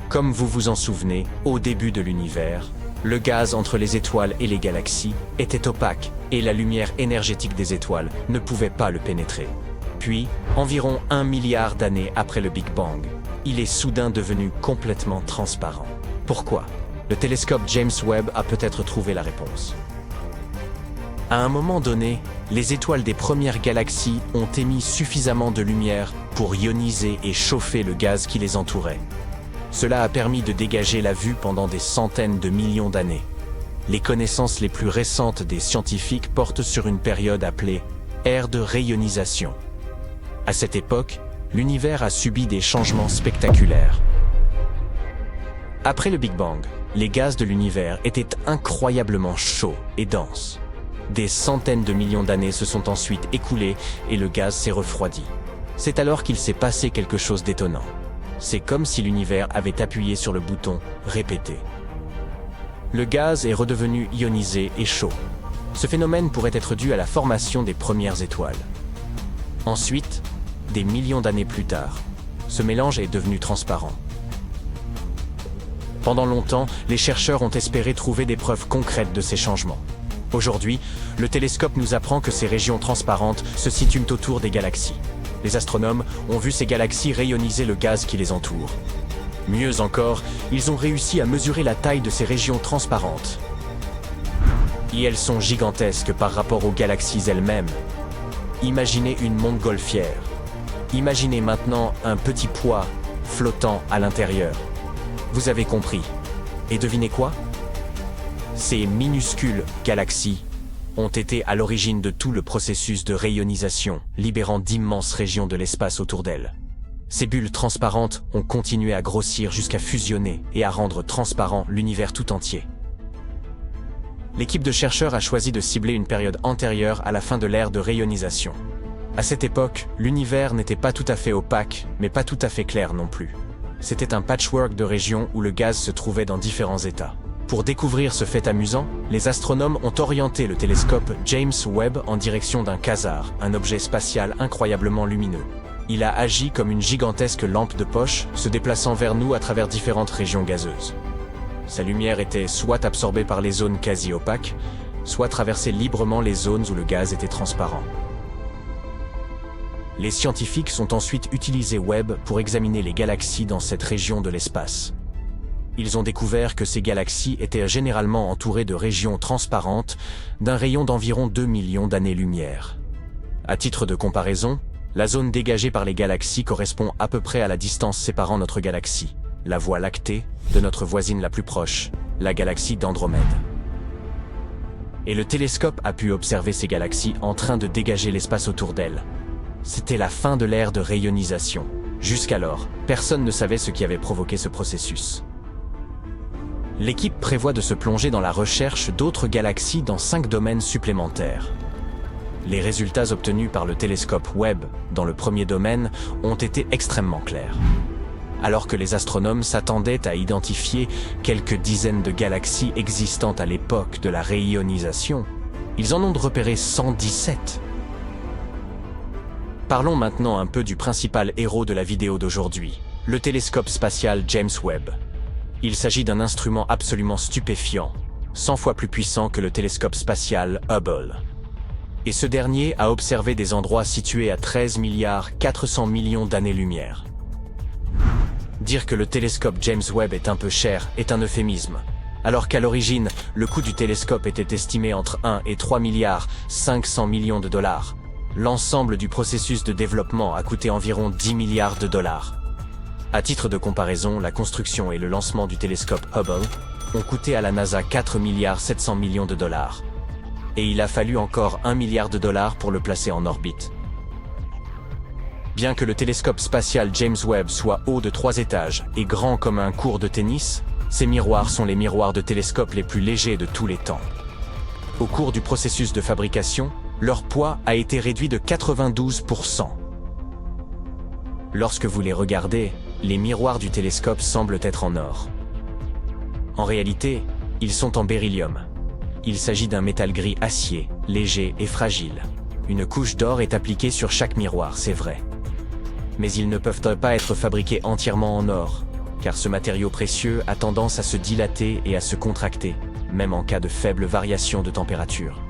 Comme vous vous en souvenez, au début de l'univers, le gaz entre les étoiles et les galaxies était opaque et la lumière énergétique des étoiles ne pouvait pas le pénétrer. Puis, environ 1 milliard d'années après le Big Bang, il est soudain devenu complètement transparent. Pourquoi? Le télescope James Webb a peut-être trouvé la réponse. À un moment donné, les étoiles des premières galaxies ont émis suffisamment de lumière pour ioniser et chauffer le gaz qui les entourait. Cela a permis de dégager la vue pendant des centaines de millions d'années. Les connaissances les plus récentes des scientifiques portent sur une période appelée ère de réionisation. À cette époque, l'univers a subi des changements spectaculaires. Après le Big Bang, les gaz de l'univers étaient incroyablement chauds et denses. Des centaines de millions d'années se sont ensuite écoulées et le gaz s'est refroidi. C'est alors qu'il s'est passé quelque chose d'étonnant. C'est comme si l'univers avait appuyé sur le bouton « Répéter ». Le gaz est redevenu ionisé et chaud. Ce phénomène pourrait être dû à la formation des premières étoiles. Ensuite, des millions d'années plus tard, ce mélange est devenu transparent. Pendant longtemps, les chercheurs ont espéré trouver des preuves concrètes de ces changements. Aujourd'hui, le télescope nous apprend que ces régions transparentes se situent autour des galaxies. Les astronomes ont vu ces galaxies rayoniser le gaz qui les entoure. Mieux encore, ils ont réussi à mesurer la taille de ces régions transparentes. Et elles sont gigantesques par rapport aux galaxies elles-mêmes. Imaginez une montgolfière. Imaginez maintenant un petit poids flottant à l'intérieur. Vous avez compris. Et devinez quoi? Ces minuscules galaxies ont été à l'origine de tout le processus de rayonisation, libérant d'immenses régions de l'espace autour d'elles. Ces bulles transparentes ont continué à grossir jusqu'à fusionner et à rendre transparent l'univers tout entier. L'équipe de chercheurs a choisi de cibler une période antérieure à la fin de l'ère de rayonisation. À cette époque, l'univers n'était pas tout à fait opaque, mais pas tout à fait clair non plus. C'était un patchwork de régions où le gaz se trouvait dans différents états. Pour découvrir ce fait amusant, les astronomes ont orienté le télescope James Webb en direction d'un quasar, un objet spatial incroyablement lumineux. Il a agi comme une gigantesque lampe de poche, se déplaçant vers nous à travers différentes régions gazeuses. Sa lumière était soit absorbée par les zones quasi opaques, soit traversait librement les zones où le gaz était transparent. Les scientifiques ont ensuite utilisé Webb pour examiner les galaxies dans cette région de l'espace. Ils ont découvert que ces galaxies étaient généralement entourées de régions transparentes d'un rayon d'environ 2 millions d'années-lumière. À titre de comparaison, la zone dégagée par les galaxies correspond à peu près à la distance séparant notre galaxie, la Voie lactée, de notre voisine la plus proche, la galaxie d'Andromède. Et le télescope a pu observer ces galaxies en train de dégager l'espace autour d'elles. C'était la fin de l'ère de rayonisation. Jusqu'alors, personne ne savait ce qui avait provoqué ce processus. L'équipe prévoit de se plonger dans la recherche d'autres galaxies dans 5 domaines supplémentaires. Les résultats obtenus par le télescope Webb dans le premier domaine ont été extrêmement clairs. Alors que les astronomes s'attendaient à identifier quelques dizaines de galaxies existantes à l'époque de la rayonisation, ils en ont repéré 117. Parlons maintenant un peu du principal héros de la vidéo d'aujourd'hui, le télescope spatial James Webb. Il s'agit d'un instrument absolument stupéfiant, 100 fois plus puissant que le télescope spatial Hubble. Et ce dernier a observé des endroits situés à 13 400 millions d'années-lumière. Dire que le télescope James Webb est un peu cher est un euphémisme, alors qu'à l'origine, le coût du télescope était estimé entre 1 et 3 500 millions de dollars. L'ensemble du processus de développement a coûté environ 10 milliards de dollars. À titre de comparaison, la construction et le lancement du télescope Hubble ont coûté à la NASA 4 700 millions de dollars. Et il a fallu encore 1 milliard de dollars pour le placer en orbite. Bien que le télescope spatial James Webb soit haut de 3 étages et grand comme un court de tennis, ces miroirs sont les miroirs de télescope les plus légers de tous les temps. Au cours du processus de fabrication, leur poids a été réduit de 92%. Lorsque vous les regardez, les miroirs du télescope semblent être en or. En réalité, ils sont en beryllium. Il s'agit d'un métal gris acier, léger et fragile. Une couche d'or est appliquée sur chaque miroir, c'est vrai. Mais ils ne peuvent pas être fabriqués entièrement en or, car ce matériau précieux a tendance à se dilater et à se contracter, même en cas de faible variation de température.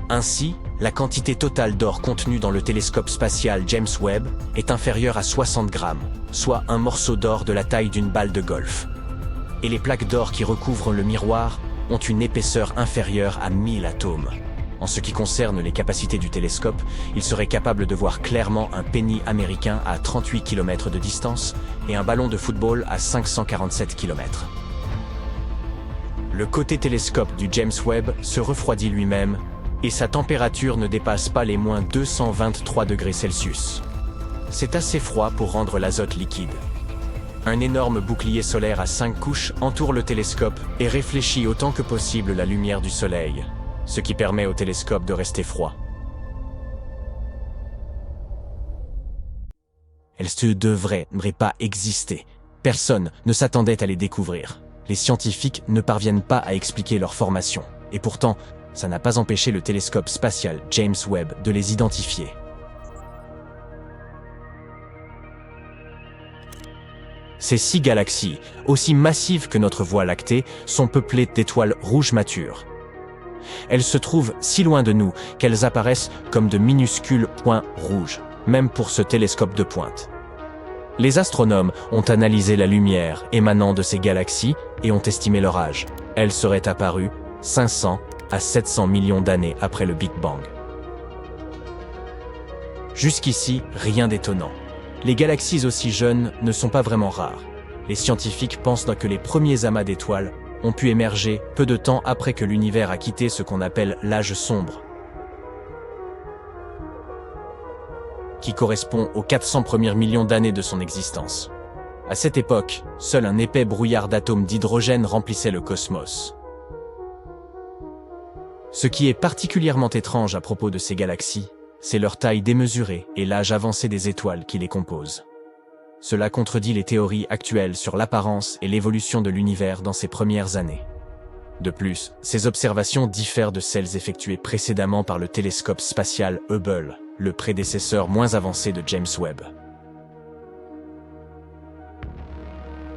Ainsi, la quantité totale d'or contenue dans le télescope spatial James Webb est inférieure à 60 grammes, soit un morceau d'or de la taille d'une balle de golf. Et les plaques d'or qui recouvrent le miroir ont une épaisseur inférieure à 1000 atomes. En ce qui concerne les capacités du télescope, il serait capable de voir clairement un penny américain à 38 km de distance et un ballon de football à 547 km. Le côté télescope du James Webb se refroidit lui-même et sa température ne dépasse pas les moins 223 degrés Celsius. C'est assez froid pour rendre l'azote liquide. Un énorme bouclier solaire à 5 couches entoure le télescope et réfléchit autant que possible la lumière du soleil, ce qui permet au télescope de rester froid. Elles ne devraient pas exister. Personne ne s'attendait à les découvrir. Les scientifiques ne parviennent pas à expliquer leur formation. Et pourtant, ça n'a pas empêché le télescope spatial James Webb de les identifier. Ces 6 galaxies, aussi massives que notre Voie lactée, sont peuplées d'étoiles rouges matures. Elles se trouvent si loin de nous qu'elles apparaissent comme de minuscules points rouges, même pour ce télescope de pointe. Les astronomes ont analysé la lumière émanant de ces galaxies et ont estimé leur âge. Elles seraient apparues 500 à 700 millions d'années après le Big Bang. Jusqu'ici, rien d'étonnant. Les galaxies aussi jeunes ne sont pas vraiment rares. Les scientifiques pensent que les premiers amas d'étoiles ont pu émerger peu de temps après que l'univers a quitté ce qu'on appelle l'âge sombre, qui correspond aux 400 premiers millions d'années de son existence. À cette époque, seul un épais brouillard d'atomes d'hydrogène remplissait le cosmos. Ce qui est particulièrement étrange à propos de ces galaxies, c'est leur taille démesurée et l'âge avancé des étoiles qui les composent. Cela contredit les théories actuelles sur l'apparence et l'évolution de l'univers dans ses premières années. De plus, ces observations diffèrent de celles effectuées précédemment par le télescope spatial Hubble, le prédécesseur moins avancé de James Webb.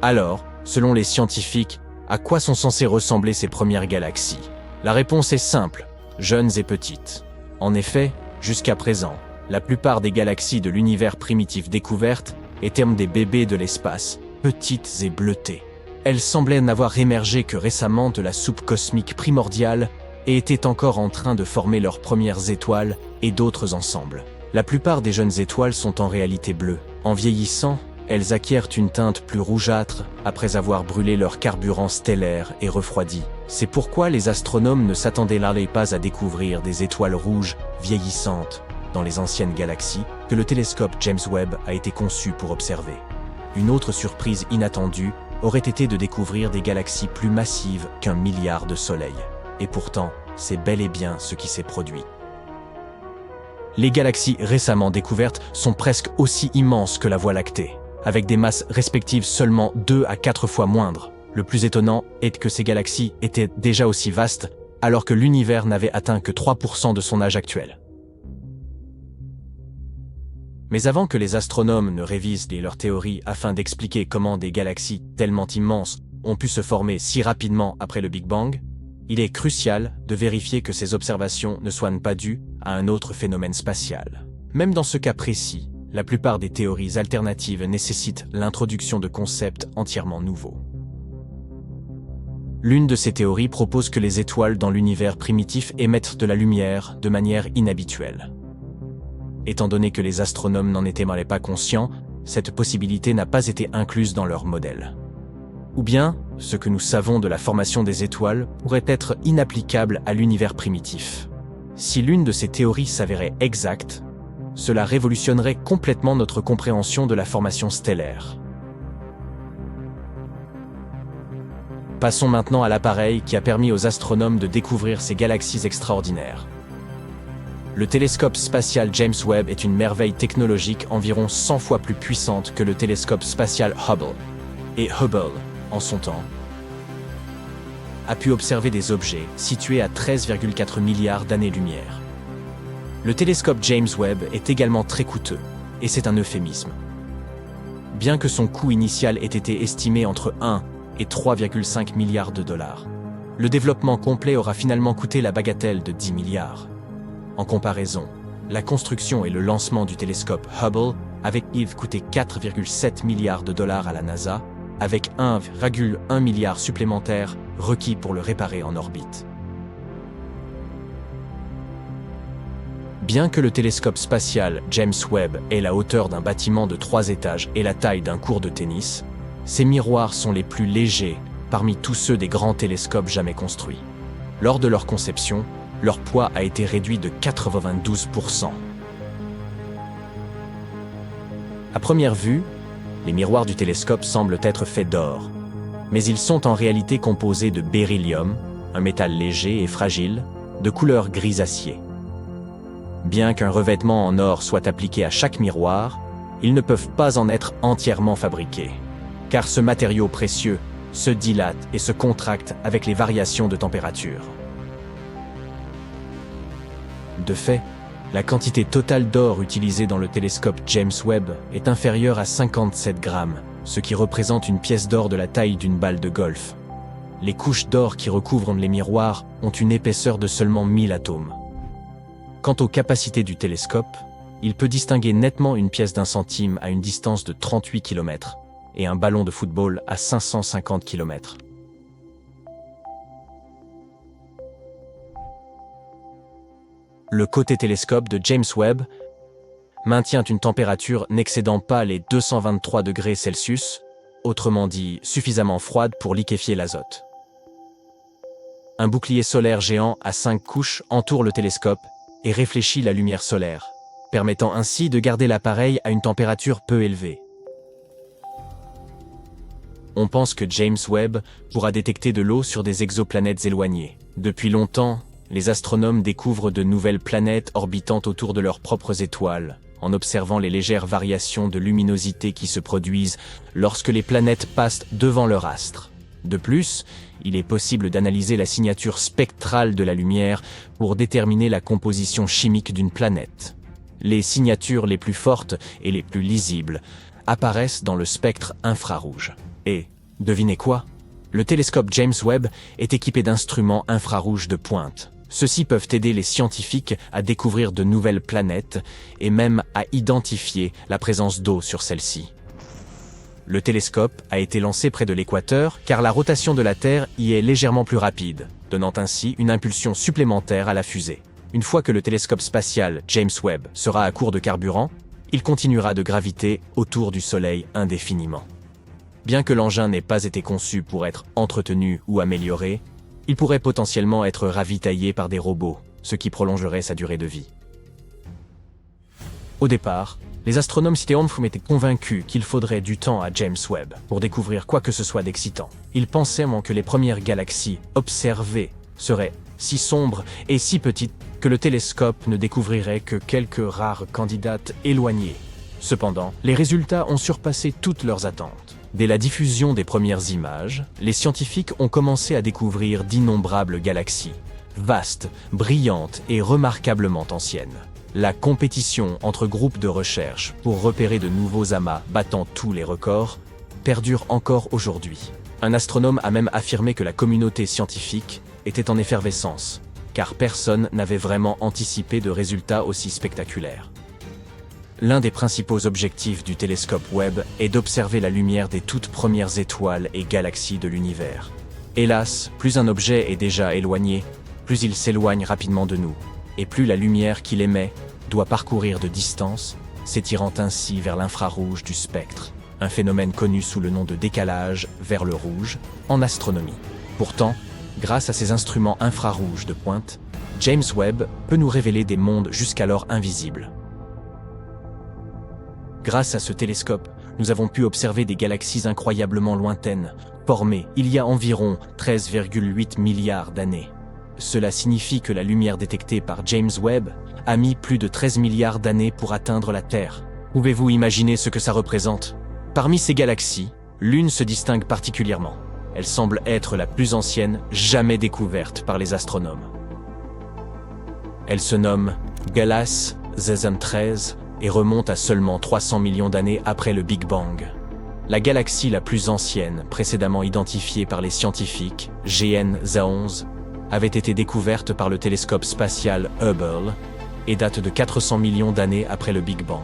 Alors, selon les scientifiques, à quoi sont censées ressembler ces premières galaxies? La réponse est simple, jeunes et petites. En effet, jusqu'à présent, la plupart des galaxies de l'univers primitif découvertes étaient des bébés de l'espace, petites et bleutées. Elles semblaient n'avoir émergé que récemment de la soupe cosmique primordiale et étaient encore en train de former leurs premières étoiles et d'autres ensembles. La plupart des jeunes étoiles sont en réalité bleues. En vieillissant, elles acquièrent une teinte plus rougeâtre après avoir brûlé leur carburant stellaire et refroidi. C'est pourquoi les astronomes ne s'attendaient pas à découvrir des étoiles rouges vieillissantes dans les anciennes galaxies que le télescope James Webb a été conçu pour observer. Une autre surprise inattendue aurait été de découvrir des galaxies plus massives qu'1 milliard de soleils. Et pourtant, c'est bel et bien ce qui s'est produit. Les galaxies récemment découvertes sont presque aussi immenses que la Voie lactée, avec des masses respectives seulement 2 à 4 fois moindres. Le plus étonnant est que ces galaxies étaient déjà aussi vastes, alors que l'univers n'avait atteint que 3% de son âge actuel. Mais avant que les astronomes ne révisent leurs théories afin d'expliquer comment des galaxies tellement immenses ont pu se former si rapidement après le Big Bang, il est crucial de vérifier que ces observations ne soient pas dues à un autre phénomène spatial. Même dans ce cas précis, la plupart des théories alternatives nécessitent l'introduction de concepts entièrement nouveaux. L'une de ces théories propose que les étoiles dans l'univers primitif émettent de la lumière de manière inhabituelle. Étant donné que les astronomes n'en étaient pas conscients, cette possibilité n'a pas été incluse dans leur modèle. Ou bien, ce que nous savons de la formation des étoiles pourrait être inapplicable à l'univers primitif. Si l'une de ces théories s'avérait exacte, cela révolutionnerait complètement notre compréhension de la formation stellaire. Passons maintenant à l'appareil qui a permis aux astronomes de découvrir ces galaxies extraordinaires. Le télescope spatial James Webb est une merveille technologique environ 100 fois plus puissante que le télescope spatial Hubble. Et Hubble, en son temps, a pu observer des objets situés à 13,4 milliards d'années-lumière. Le télescope James Webb est également très coûteux, et c'est un euphémisme. Bien que son coût initial ait été estimé entre 1 et 3,5 milliards de dollars, le développement complet aura finalement coûté la bagatelle de 10 milliards. En comparaison, la construction et le lancement du télescope Hubble avaient coûté 4,7 milliards de dollars à la NASA, avec 1,1 milliard supplémentaire requis pour le réparer en orbite. Bien que le télescope spatial James Webb ait la hauteur d'un bâtiment de 3 étages et la taille d'un court de tennis, ses miroirs sont les plus légers parmi tous ceux des grands télescopes jamais construits. Lors de leur conception, leur poids a été réduit de 92%. À première vue, les miroirs du télescope semblent être faits d'or, mais ils sont en réalité composés de beryllium, un métal léger et fragile, de couleur gris-acier. Bien qu'un revêtement en or soit appliqué à chaque miroir, ils ne peuvent pas en être entièrement fabriqués, car ce matériau précieux se dilate et se contracte avec les variations de température. De fait, la quantité totale d'or utilisée dans le télescope James Webb est inférieure à 57 grammes, ce qui représente une pièce d'or de la taille d'une balle de golf. Les couches d'or qui recouvrent les miroirs ont une épaisseur de seulement 1000 atomes. Quant aux capacités du télescope, il peut distinguer nettement une pièce d'1 centime à une distance de 38 km et un ballon de football à 550 km. Le côté télescope de James Webb maintient une température n'excédant pas les 223 degrés Celsius, autrement dit suffisamment froide pour liquéfier l'azote. Un bouclier solaire géant à 5 couches entoure le télescope et réfléchit la lumière solaire, permettant ainsi de garder l'appareil à une température peu élevée. On pense que James Webb pourra détecter de l'eau sur des exoplanètes éloignées. Depuis longtemps, les astronomes découvrent de nouvelles planètes orbitant autour de leurs propres étoiles, en observant les légères variations de luminosité qui se produisent lorsque les planètes passent devant leur astre. De plus, il est possible d'analyser la signature spectrale de la lumière pour déterminer la composition chimique d'une planète. Les signatures les plus fortes et les plus lisibles apparaissent dans le spectre infrarouge. Et, devinez quoi? Le télescope James Webb est équipé d'instruments infrarouges de pointe. Ceux-ci peuvent aider les scientifiques à découvrir de nouvelles planètes et même à identifier la présence d'eau sur celles-ci. Le télescope a été lancé près de l'équateur car la rotation de la Terre y est légèrement plus rapide, donnant ainsi une impulsion supplémentaire à la fusée. Une fois que le télescope spatial James Webb sera à court de carburant, il continuera de graviter autour du Soleil indéfiniment. Bien que l'engin n'ait pas été conçu pour être entretenu ou amélioré, il pourrait potentiellement être ravitaillé par des robots, ce qui prolongerait sa durée de vie. Au départ, les astronomes Citéonfum étaient convaincus qu'il faudrait du temps à James Webb pour découvrir quoi que ce soit d'excitant. Ils pensaient que les premières galaxies observées seraient si sombres et si petites que le télescope ne découvrirait que quelques rares candidates éloignées. Cependant, les résultats ont surpassé toutes leurs attentes. Dès la diffusion des premières images, les scientifiques ont commencé à découvrir d'innombrables galaxies, vastes, brillantes et remarquablement anciennes. La compétition entre groupes de recherche pour repérer de nouveaux amas battant tous les records perdure encore aujourd'hui. Un astronome a même affirmé que la communauté scientifique était en effervescence, car personne n'avait vraiment anticipé de résultats aussi spectaculaires. L'un des principaux objectifs du télescope Webb est d'observer la lumière des toutes premières étoiles et galaxies de l'univers. Hélas, plus un objet est déjà éloigné, plus il s'éloigne rapidement de nous, et plus la lumière qu'il émet doit parcourir de distance, s'étirant ainsi vers l'infrarouge du spectre, un phénomène connu sous le nom de décalage vers le rouge en astronomie. Pourtant, grâce à ces instruments infrarouges de pointe, James Webb peut nous révéler des mondes jusqu'alors invisibles. Grâce à ce télescope, nous avons pu observer des galaxies incroyablement lointaines, formées il y a environ 13,8 milliards d'années. Cela signifie que la lumière détectée par James Webb a mis plus de 13 milliards d'années pour atteindre la Terre. Pouvez-vous imaginer ce que ça représente? Parmi ces galaxies, l'une se distingue particulièrement. Elle semble être la plus ancienne jamais découverte par les astronomes. Elle se nomme Galas ZM13 et remonte à seulement 300 millions d'années après le Big Bang. La galaxie la plus ancienne, précédemment identifiée par les scientifiques, GN-Z11, avait été découverte par le télescope spatial Hubble et date de 400 millions d'années après le Big Bang.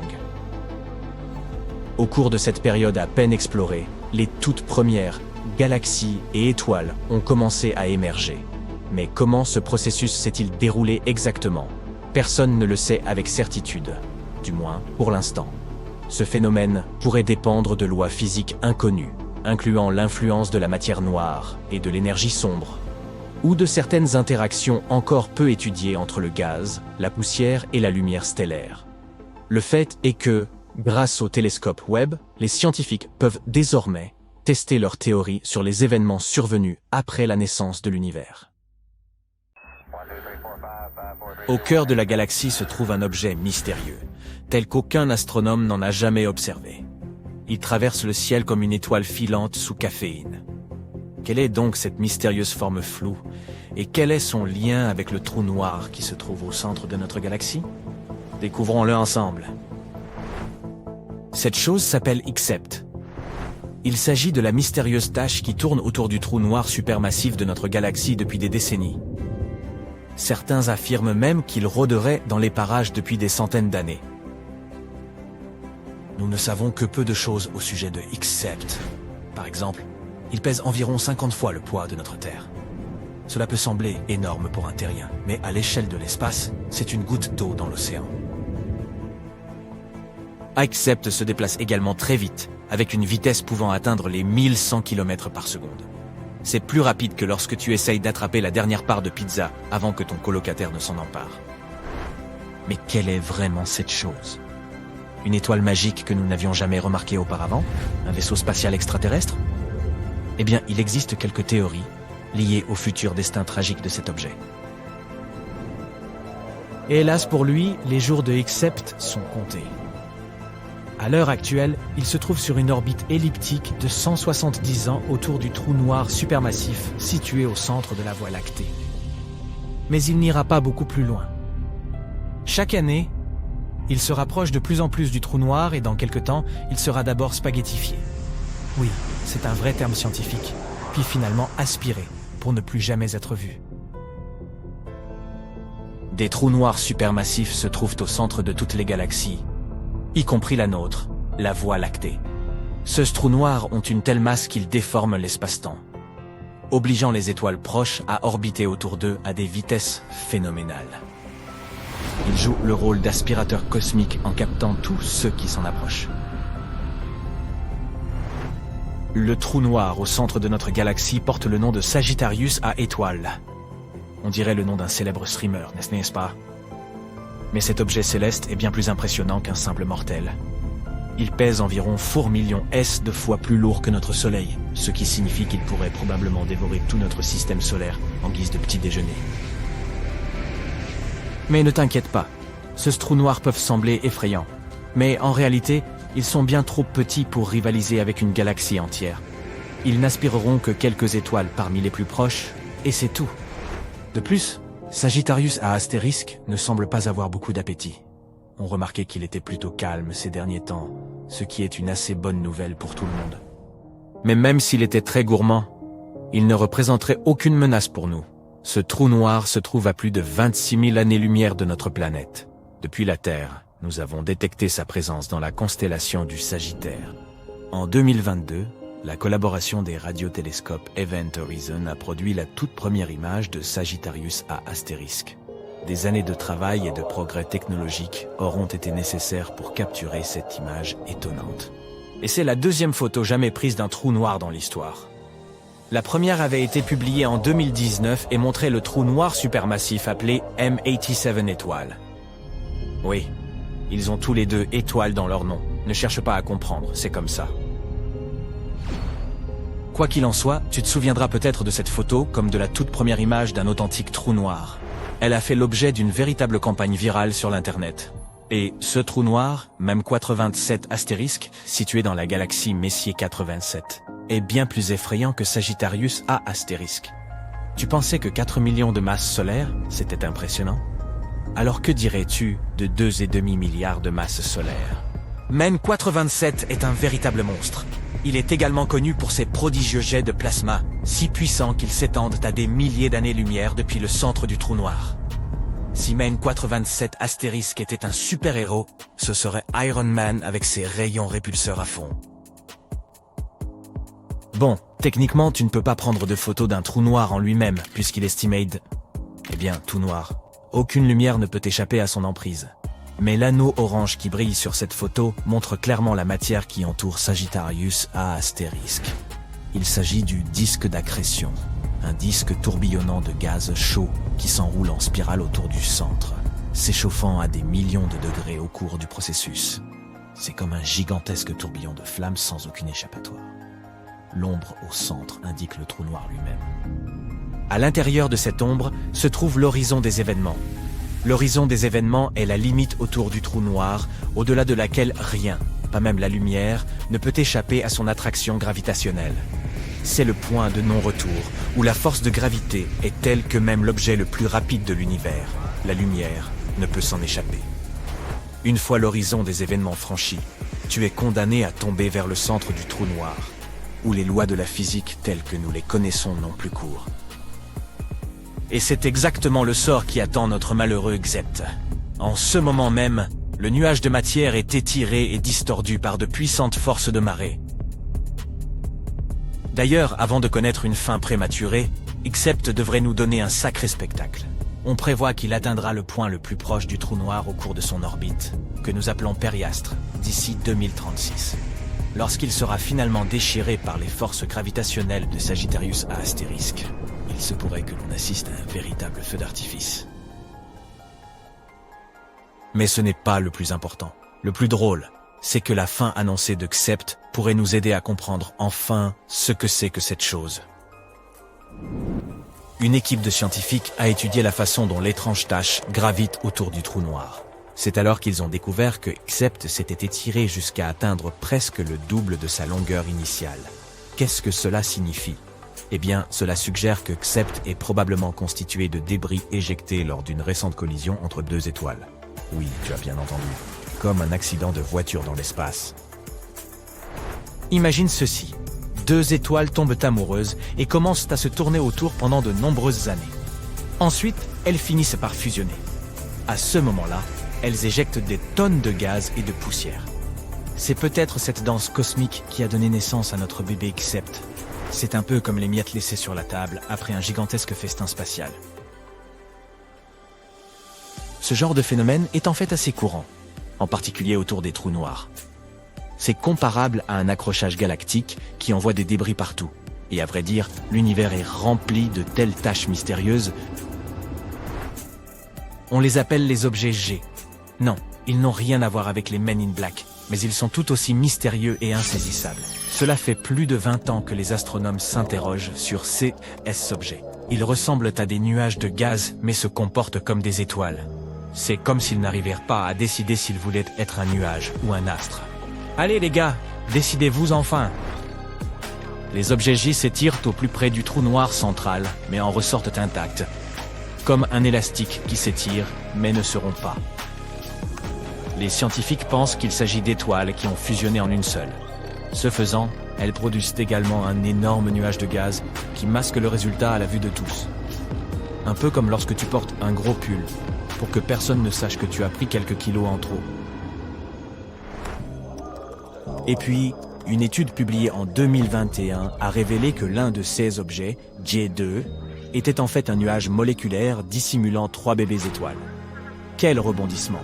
Au cours de cette période à peine explorée, les toutes premières galaxies et étoiles ont commencé à émerger. Mais comment ce processus s'est-il déroulé exactement? Personne ne le sait avec certitude, du moins pour l'instant. Ce phénomène pourrait dépendre de lois physiques inconnues, incluant l'influence de la matière noire et de l'énergie sombre, ou de certaines interactions encore peu étudiées entre le gaz, la poussière et la lumière stellaire. Le fait est que, grâce au télescope Webb, les scientifiques peuvent désormais tester leurs théories sur les événements survenus après la naissance de l'univers. Au cœur de la galaxie se trouve un objet mystérieux, tel qu'aucun astronome n'en a jamais observé. Il traverse le ciel comme une étoile filante sous caféine. Quelle est donc cette mystérieuse forme floue? Et quel est son lien avec le trou noir qui se trouve au centre de notre galaxie? Découvrons-le ensemble. Cette chose s'appelle Xept. Il s'agit de la mystérieuse tache qui tourne autour du trou noir supermassif de notre galaxie depuis des décennies. Certains affirment même qu'il rôderait dans les parages depuis des centaines d'années. Nous ne savons que peu de choses au sujet de Xept. Par exemple, il pèse environ 50 fois le poids de notre Terre. Cela peut sembler énorme pour un terrien, mais à l'échelle de l'espace, c'est une goutte d'eau dans l'océan. Xept se déplace également très vite, avec une vitesse pouvant atteindre les 1100 km par seconde. C'est plus rapide que lorsque tu essayes d'attraper la dernière part de pizza avant que ton colocataire ne s'en empare. Mais quelle est vraiment cette chose? Une étoile magique que nous n'avions jamais remarquée auparavant? Un vaisseau spatial extraterrestre? Eh bien, il existe quelques théories liées au futur destin tragique de cet objet. Et hélas pour lui, les jours de Xept sont comptés. À l'heure actuelle, il se trouve sur une orbite elliptique de 170 ans autour du trou noir supermassif situé au centre de la Voie lactée. Mais il n'ira pas beaucoup plus loin. Chaque année, il se rapproche de plus en plus du trou noir et dans quelque temps, il sera d'abord spaghettifié. Oui, c'est un vrai terme scientifique, puis finalement aspiré pour ne plus jamais être vu. Des trous noirs supermassifs se trouvent au centre de toutes les galaxies, y compris la nôtre, la Voie lactée. Ces trous noirs ont une telle masse qu'ils déforment l'espace-temps, obligeant les étoiles proches à orbiter autour d'eux à des vitesses phénoménales. Ils jouent le rôle d'aspirateur cosmique en captant tous ceux qui s'en approchent. Le trou noir au centre de notre galaxie porte le nom de Sagittarius à étoiles. On dirait le nom d'un célèbre streamer, n'est-ce pas? Mais cet objet céleste est bien plus impressionnant qu'un simple mortel. Il pèse environ 4 millions S de fois plus lourd que notre Soleil, ce qui signifie qu'il pourrait probablement dévorer tout notre système solaire en guise de petit déjeuner. Mais ne t'inquiète pas, ce trou noir peuvent sembler effrayants, mais en réalité, ils sont bien trop petits pour rivaliser avec une galaxie entière. Ils n'aspireront que quelques étoiles parmi les plus proches, et c'est tout. De plus, Sagittarius à astérisque ne semble pas avoir beaucoup d'appétit. On remarquait qu'il était plutôt calme ces derniers temps, ce qui est une assez bonne nouvelle pour tout le monde. Mais même s'il était très gourmand, il ne représenterait aucune menace pour nous. Ce trou noir se trouve à plus de 26 000 années-lumière de notre planète. Depuis la Terre, nous avons détecté sa présence dans la constellation du Sagittaire. En 2022, la collaboration des radiotélescopes Event Horizon a produit la toute première image de Sagittarius à astérisque. Des années de travail et de progrès technologiques auront été nécessaires pour capturer cette image étonnante. Et c'est la deuxième photo jamais prise d'un trou noir dans l'histoire. La première avait été publiée en 2019 et montrait le trou noir supermassif appelé M87 étoile. Oui, ils ont tous les deux étoiles dans leur nom. Ne cherche pas à comprendre, c'est comme ça. Quoi qu'il en soit, tu te souviendras peut-être de cette photo comme de la toute première image d'un authentique trou noir. Elle a fait l'objet d'une véritable campagne virale sur l'internet. Et ce trou noir, même 87 astérisque, situé dans la galaxie Messier 87, est bien plus effrayant que Sagittarius A astérisque. Tu pensais que 4 millions de masses solaires, c'était impressionnant? Alors que dirais-tu de 2,5 milliards de masses solaires? Men 87 est un véritable monstre. Il est également connu pour ses prodigieux jets de plasma, si puissants qu'ils s'étendent à des milliers d'années-lumière depuis le centre du trou noir. Si Men 87 astérisque était un super-héros, ce serait Iron Man avec ses rayons répulseurs à fond. Bon, techniquement, tu ne peux pas prendre de photo d'un trou noir en lui-même, puisqu'il est estimate, tout noir. Aucune lumière ne peut échapper à son emprise. Mais l'anneau orange qui brille sur cette photo montre clairement la matière qui entoure Sagittarius A*. Il s'agit du disque d'accrétion, un disque tourbillonnant de gaz chaud qui s'enroule en spirale autour du centre, s'échauffant à des millions de degrés au cours du processus. C'est comme un gigantesque tourbillon de flammes sans aucune échappatoire. L'ombre au centre indique le trou noir lui-même. À l'intérieur de cette ombre se trouve l'horizon des événements. L'horizon des événements est la limite autour du trou noir, au-delà de laquelle rien, pas même la lumière, ne peut échapper à son attraction gravitationnelle. C'est le point de non-retour, où la force de gravité est telle que même l'objet le plus rapide de l'univers, la lumière, ne peut s'en échapper. Une fois l'horizon des événements franchi, tu es condamné à tomber vers le centre du trou noir, où les lois de la physique telles que nous les connaissons n'ont plus cours. Et c'est exactement le sort qui attend notre malheureux Xept. En ce moment même, le nuage de matière est étiré et distordu par de puissantes forces de marée. D'ailleurs, avant de connaître une fin prématurée, Xept devrait nous donner un sacré spectacle. On prévoit qu'il atteindra le point le plus proche du trou noir au cours de son orbite, que nous appelons Périastre, d'ici 2036. Lorsqu'il sera finalement déchiré par les forces gravitationnelles de Sagittarius A*, il se pourrait que l'on assiste à un véritable feu d'artifice. Mais ce n'est pas le plus important. Le plus drôle, c'est que la fin annoncée de Xept pourrait nous aider à comprendre enfin ce que c'est que cette chose. Une équipe de scientifiques a étudié la façon dont l'étrange tache gravite autour du trou noir. C'est alors qu'ils ont découvert que Xept s'était étiré jusqu'à atteindre presque le double de sa longueur initiale. Qu'est-ce que cela signifie ? Eh bien, cela suggère que Xept est probablement constitué de débris éjectés lors d'une récente collision entre deux étoiles. Oui, tu as bien entendu. Comme un accident de voiture dans l'espace. Imagine ceci. Deux étoiles tombent amoureuses et commencent à se tourner autour pendant de nombreuses années. Ensuite, elles finissent par fusionner. À ce moment-là, elles éjectent des tonnes de gaz et de poussière. C'est peut-être cette danse cosmique qui a donné naissance à notre bébé Xept. C'est un peu comme les miettes laissées sur la table après un gigantesque festin spatial. Ce genre de phénomène est en fait assez courant, en particulier autour des trous noirs. C'est comparable à un accrochage galactique qui envoie des débris partout. Et à vrai dire, l'univers est rempli de telles taches mystérieuses. On les appelle les objets G. Non, ils n'ont rien à voir avec les Men in Black, mais ils sont tout aussi mystérieux et insaisissables. Cela fait plus de 20 ans que les astronomes s'interrogent sur ces objets. Ils ressemblent à des nuages de gaz, mais se comportent comme des étoiles. C'est comme s'ils n'arrivèrent pas à décider s'ils voulaient être un nuage ou un astre. Allez les gars, décidez-vous enfin. Les objets J s'étirent au plus près du trou noir central, mais en ressortent intacts. Comme un élastique qui s'étire, mais ne se rompt pas. Les scientifiques pensent qu'il s'agit d'étoiles qui ont fusionné en une seule. Ce faisant, elles produisent également un énorme nuage de gaz qui masque le résultat à la vue de tous. Un peu comme lorsque tu portes un gros pull, pour que personne ne sache que tu as pris quelques kilos en trop. Et puis, une étude publiée en 2021 a révélé que l'un de ces objets, J2, était en fait un nuage moléculaire dissimulant 3 bébés étoiles. Quel rebondissement!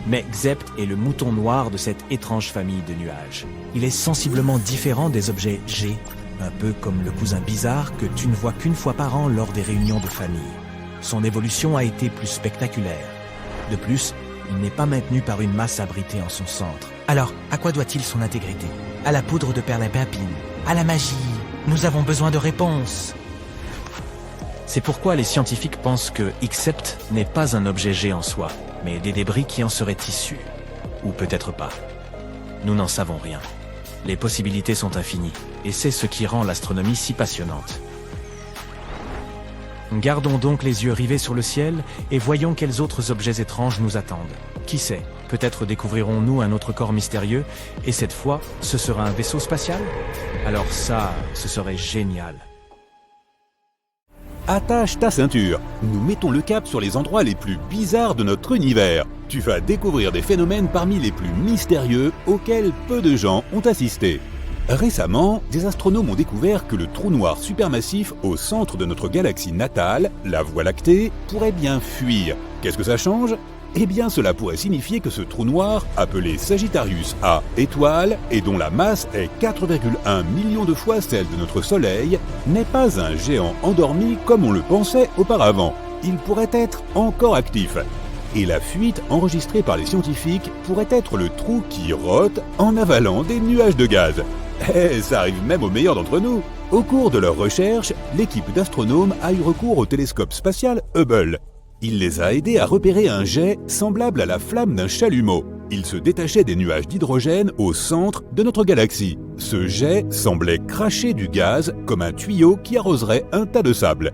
Mais Xept est le mouton noir de cette étrange famille de nuages. Il est sensiblement différent des objets G, un peu comme le cousin bizarre que tu ne vois qu'une fois par an lors des réunions de famille. Son évolution a été plus spectaculaire. De plus, il n'est pas maintenu par une masse abritée en son centre. Alors, à quoi doit-il son intégrité? À la poudre de perlimpinpin? À la magie? Nous avons besoin de réponses. C'est pourquoi les scientifiques pensent que Xept n'est pas un objet G en soi, mais des débris qui en seraient issus. Ou peut-être pas. Nous n'en savons rien. Les possibilités sont infinies, et c'est ce qui rend l'astronomie si passionnante. Gardons donc les yeux rivés sur le ciel et voyons quels autres objets étranges nous attendent. Qui sait, peut-être découvrirons-nous un autre corps mystérieux, et cette fois, ce sera un vaisseau spatial? Alors ça, ce serait génial. Attache ta ceinture, nous mettons le cap sur les endroits les plus bizarres de notre univers. Tu vas découvrir des phénomènes parmi les plus mystérieux auxquels peu de gens ont assisté. Récemment, des astronomes ont découvert que le trou noir supermassif au centre de notre galaxie natale, la Voie lactée, pourrait bien fuir. Qu'est-ce que ça change ? Eh bien, cela pourrait signifier que ce trou noir, appelé Sagittarius A étoile, et dont la masse est 4,1 millions de fois celle de notre Soleil, n'est pas un géant endormi comme on le pensait auparavant. Il pourrait être encore actif. Et la fuite enregistrée par les scientifiques pourrait être le trou qui rote en avalant des nuages de gaz. Eh, ça arrive même aux meilleurs d'entre nous. Au cours de leurs recherches, l'équipe d'astronomes a eu recours au télescope spatial Hubble. Il les a aidés à repérer un jet semblable à la flamme d'un chalumeau. Il se détachait des nuages d'hydrogène au centre de notre galaxie. Ce jet semblait cracher du gaz comme un tuyau qui arroserait un tas de sable.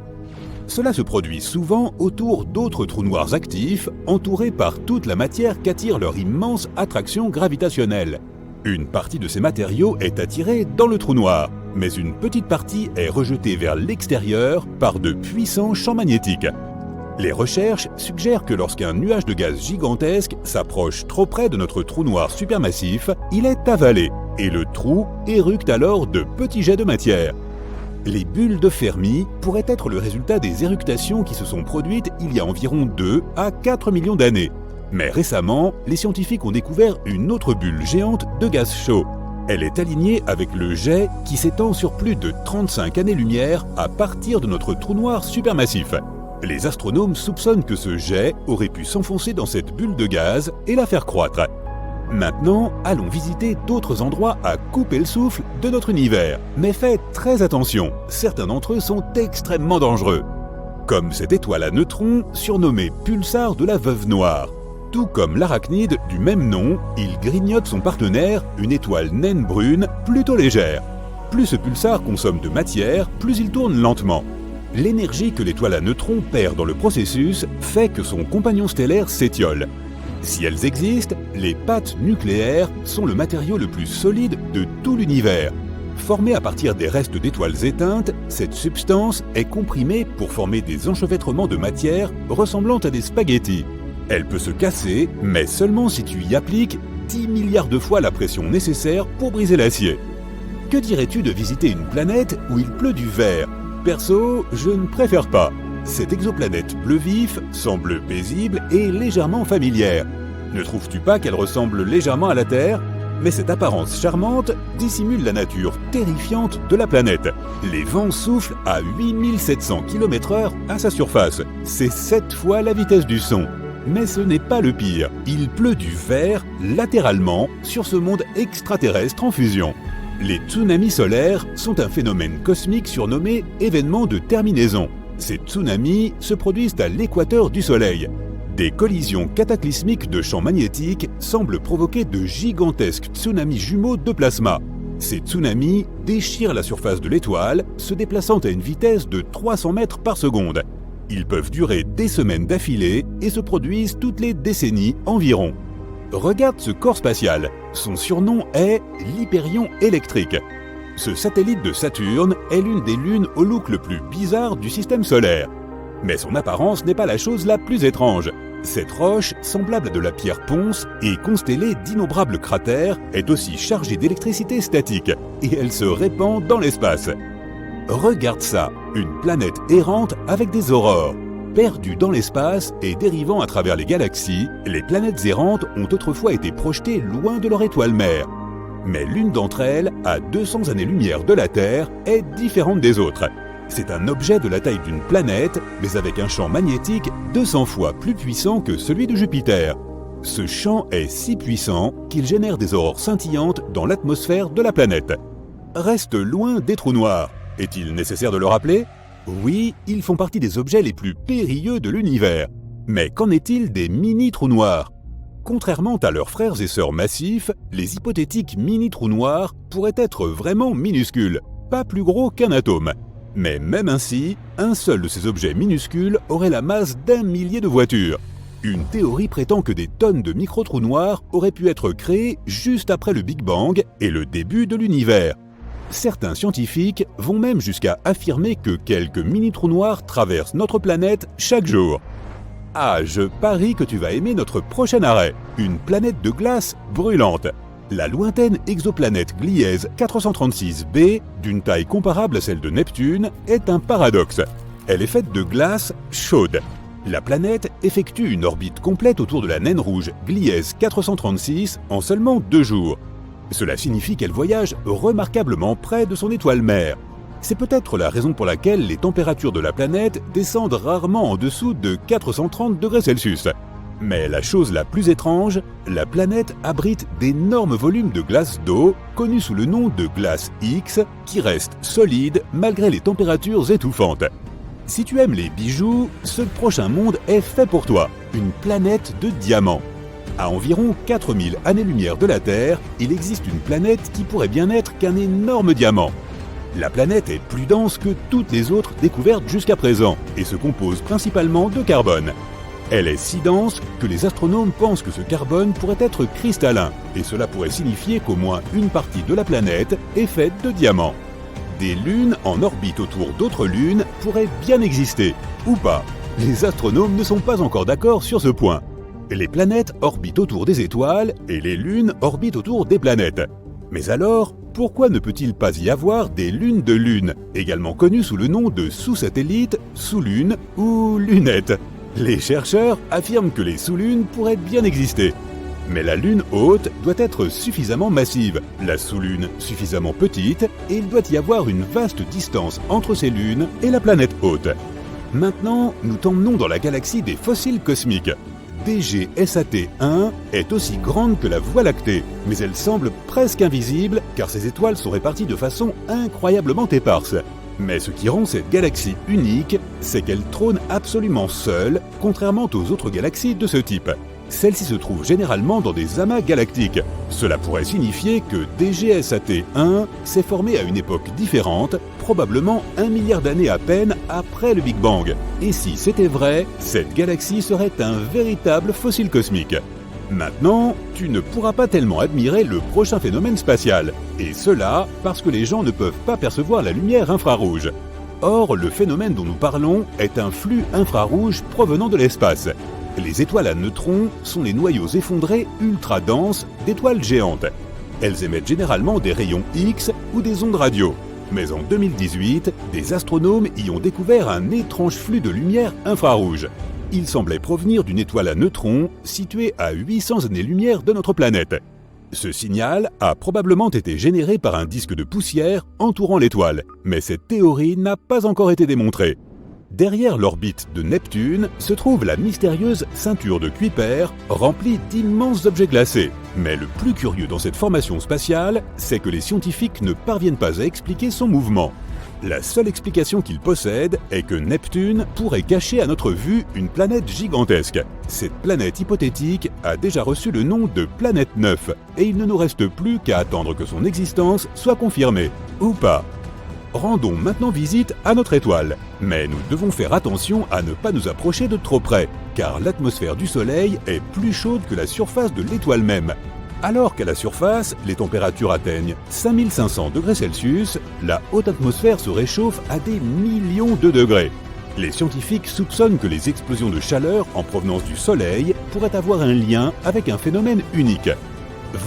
Cela se produit souvent autour d'autres trous noirs actifs, entourés par toute la matière qu'attire leur immense attraction gravitationnelle. Une partie de ces matériaux est attirée dans le trou noir, mais une petite partie est rejetée vers l'extérieur par de puissants champs magnétiques. Les recherches suggèrent que lorsqu'un nuage de gaz gigantesque s'approche trop près de notre trou noir supermassif, il est avalé, et le trou éructe alors de petits jets de matière. Les bulles de Fermi pourraient être le résultat des éructations qui se sont produites il y a environ 2 à 4 millions d'années. Mais récemment, les scientifiques ont découvert une autre bulle géante de gaz chaud. Elle est alignée avec le jet qui s'étend sur plus de 35 années-lumière à partir de notre trou noir supermassif. Les astronomes soupçonnent que ce jet aurait pu s'enfoncer dans cette bulle de gaz et la faire croître. Maintenant, allons visiter d'autres endroits à couper le souffle de notre univers. Mais faites très attention, certains d'entre eux sont extrêmement dangereux. Comme cette étoile à neutrons surnommée Pulsar de la Veuve Noire. Tout comme l'arachnide du même nom, il grignote son partenaire, une étoile naine brune plutôt légère. Plus ce pulsar consomme de matière, plus il tourne lentement. L'énergie que l'étoile à neutrons perd dans le processus fait que son compagnon stellaire s'étiole. Si elles existent, les pattes nucléaires sont le matériau le plus solide de tout l'univers. Formée à partir des restes d'étoiles éteintes, cette substance est comprimée pour former des enchevêtrements de matière ressemblant à des spaghettis. Elle peut se casser, mais seulement si tu y appliques 10 milliards de fois la pression nécessaire pour briser l'acier. Que dirais-tu de visiter une planète où il pleut du verre ? Perso, je ne préfère pas. Cette exoplanète bleu vif semble paisible et légèrement familière. Ne trouves-tu pas qu'elle ressemble légèrement à la Terre ? Mais cette apparence charmante dissimule la nature terrifiante de la planète. Les vents soufflent à 8700 km/h à sa surface. C'est 7 fois la vitesse du son. Mais ce n'est pas le pire. Il pleut du verre latéralement sur ce monde extraterrestre en fusion. Les tsunamis solaires sont un phénomène cosmique surnommé événement de terminaison. Ces tsunamis se produisent à l'équateur du Soleil. Des collisions cataclysmiques de champs magnétiques semblent provoquer de gigantesques tsunamis jumeaux de plasma. Ces tsunamis déchirent la surface de l'étoile, se déplaçant à une vitesse de 300 mètres par seconde. Ils peuvent durer des semaines d'affilée et se produisent toutes les décennies environ. Regarde ce corps spatial. Son surnom est l'Hyperion électrique. Ce satellite de Saturne est l'une des lunes au look le plus bizarre du système solaire. Mais son apparence n'est pas la chose la plus étrange. Cette roche, semblable à de la pierre ponce et constellée d'innombrables cratères, est aussi chargée d'électricité statique et elle se répand dans l'espace. Regarde ça, une planète errante avec des aurores. Perdues dans l'espace et dérivant à travers les galaxies, les planètes errantes ont autrefois été projetées loin de leur étoile mère. Mais l'une d'entre elles, à 200 années-lumière de la Terre, est différente des autres. C'est un objet de la taille d'une planète, mais avec un champ magnétique 200 fois plus puissant que celui de Jupiter. Ce champ est si puissant qu'il génère des aurores scintillantes dans l'atmosphère de la planète. Reste loin des trous noirs. Est-il nécessaire de le rappeler ? Oui, ils font partie des objets les plus périlleux de l'univers. Mais qu'en est-il des mini-trous noirs ? Contrairement à leurs frères et sœurs massifs, les hypothétiques mini-trous noirs pourraient être vraiment minuscules, pas plus gros qu'un atome. Mais même ainsi, un seul de ces objets minuscules aurait la masse d'1 millier de voitures. Une théorie prétend que des tonnes de micro-trous noirs auraient pu être créés juste après le Big Bang et le début de l'univers. Certains scientifiques vont même jusqu'à affirmer que quelques mini-trous noirs traversent notre planète chaque jour. Ah, je parie que tu vas aimer notre prochain arrêt, une planète de glace brûlante. La lointaine exoplanète Gliese 436b, d'une taille comparable à celle de Neptune, est un paradoxe. Elle est faite de glace chaude. La planète effectue une orbite complète autour de la naine rouge Gliese 436 en seulement 2 jours. Cela signifie qu'elle voyage remarquablement près de son étoile mère. C'est peut-être la raison pour laquelle les températures de la planète descendent rarement en dessous de 430 degrés Celsius. Mais la chose la plus étrange, la planète abrite d'énormes volumes de glace d'eau, connus sous le nom de glace X, qui restent solides malgré les températures étouffantes. Si tu aimes les bijoux, ce prochain monde est fait pour toi, une planète de diamants. À environ 4000 années-lumière de la Terre, il existe une planète qui pourrait bien être qu'un énorme diamant. La planète est plus dense que toutes les autres découvertes jusqu'à présent et se compose principalement de carbone. Elle est si dense que les astronomes pensent que ce carbone pourrait être cristallin et cela pourrait signifier qu'au moins une partie de la planète est faite de diamants. Des lunes en orbite autour d'autres lunes pourraient bien exister, ou pas. Les astronomes ne sont pas encore d'accord sur ce point. Les planètes orbitent autour des étoiles et les lunes orbitent autour des planètes. Mais alors, pourquoi ne peut-il pas y avoir des lunes de lune, également connues sous le nom de sous-satellites, sous-lunes ou lunettes? Les chercheurs affirment que les sous-lunes pourraient bien exister. Mais la Lune haute doit être suffisamment massive, la sous-Lune suffisamment petite, et il doit y avoir une vaste distance entre ces lunes et la planète haute. Maintenant, nous t'emmenons dans la galaxie des fossiles cosmiques. DGSAT-1 est aussi grande que la Voie lactée, mais elle semble presque invisible car ses étoiles sont réparties de façon incroyablement éparse. Mais ce qui rend cette galaxie unique, c'est qu'elle trône absolument seule, contrairement aux autres galaxies de ce type. Celle-ci se trouve généralement dans des amas galactiques. Cela pourrait signifier que DGSAT-1 s'est formé à une époque différente, probablement 1 milliard d'années à peine après le Big Bang. Et si c'était vrai, cette galaxie serait un véritable fossile cosmique. Maintenant, tu ne pourras pas tellement admirer le prochain phénomène spatial, et cela parce que les gens ne peuvent pas percevoir la lumière infrarouge. Or, le phénomène dont nous parlons est un flux infrarouge provenant de l'espace. Les étoiles à neutrons sont les noyaux effondrés ultra denses d'étoiles géantes. Elles émettent généralement des rayons X ou des ondes radio. Mais en 2018, des astronomes y ont découvert un étrange flux de lumière infrarouge. Il semblait provenir d'une étoile à neutrons située à 800 années-lumière de notre planète. Ce signal a probablement été généré par un disque de poussière entourant l'étoile, mais cette théorie n'a pas encore été démontrée. Derrière l'orbite de Neptune se trouve la mystérieuse ceinture de Kuiper remplie d'immenses objets glacés. Mais le plus curieux dans cette formation spatiale, c'est que les scientifiques ne parviennent pas à expliquer son mouvement. La seule explication qu'ils possèdent est que Neptune pourrait cacher à notre vue une planète gigantesque. Cette planète hypothétique a déjà reçu le nom de planète 9 et il ne nous reste plus qu'à attendre que son existence soit confirmée. Ou pas. Rendons maintenant visite à notre étoile. Mais nous devons faire attention à ne pas nous approcher de trop près, car l'atmosphère du Soleil est plus chaude que la surface de l'étoile même. Alors qu'à la surface, les températures atteignent 5500 degrés Celsius, la haute atmosphère se réchauffe à des millions de degrés. Les scientifiques soupçonnent que les explosions de chaleur en provenance du Soleil pourraient avoir un lien avec un phénomène unique.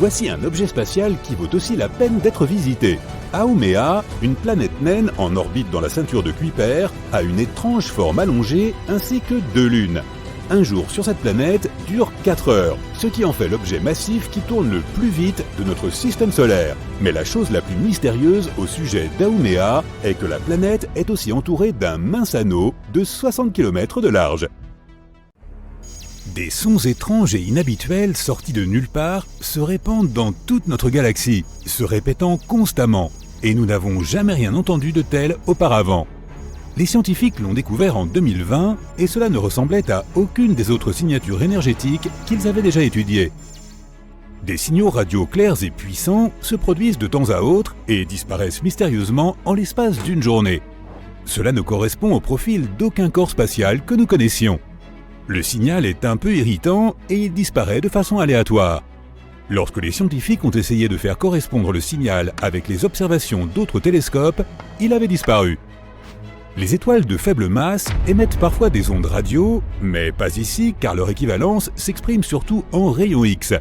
Voici un objet spatial qui vaut aussi la peine d'être visité. Haumea, une planète naine en orbite dans la ceinture de Kuiper, a une étrange forme allongée ainsi que 2 lunes. Un jour sur cette planète dure 4 heures, ce qui en fait l'objet massif qui tourne le plus vite de notre système solaire. Mais la chose la plus mystérieuse au sujet d'Haumea est que la planète est aussi entourée d'un mince anneau de 60 km de large. Des sons étranges et inhabituels sortis de nulle part se répandent dans toute notre galaxie, se répétant constamment, et nous n'avons jamais rien entendu de tel auparavant. Les scientifiques l'ont découvert en 2020 et cela ne ressemblait à aucune des autres signatures énergétiques qu'ils avaient déjà étudiées. Des signaux radio clairs et puissants se produisent de temps à autre et disparaissent mystérieusement en l'espace d'une journée. Cela ne correspond au profil d'aucun corps spatial que nous connaissions. Le signal est un peu irritant et il disparaît de façon aléatoire. Lorsque les scientifiques ont essayé de faire correspondre le signal avec les observations d'autres télescopes, il avait disparu. Les étoiles de faible masse émettent parfois des ondes radio, mais pas ici car leur équivalence s'exprime surtout en rayons X.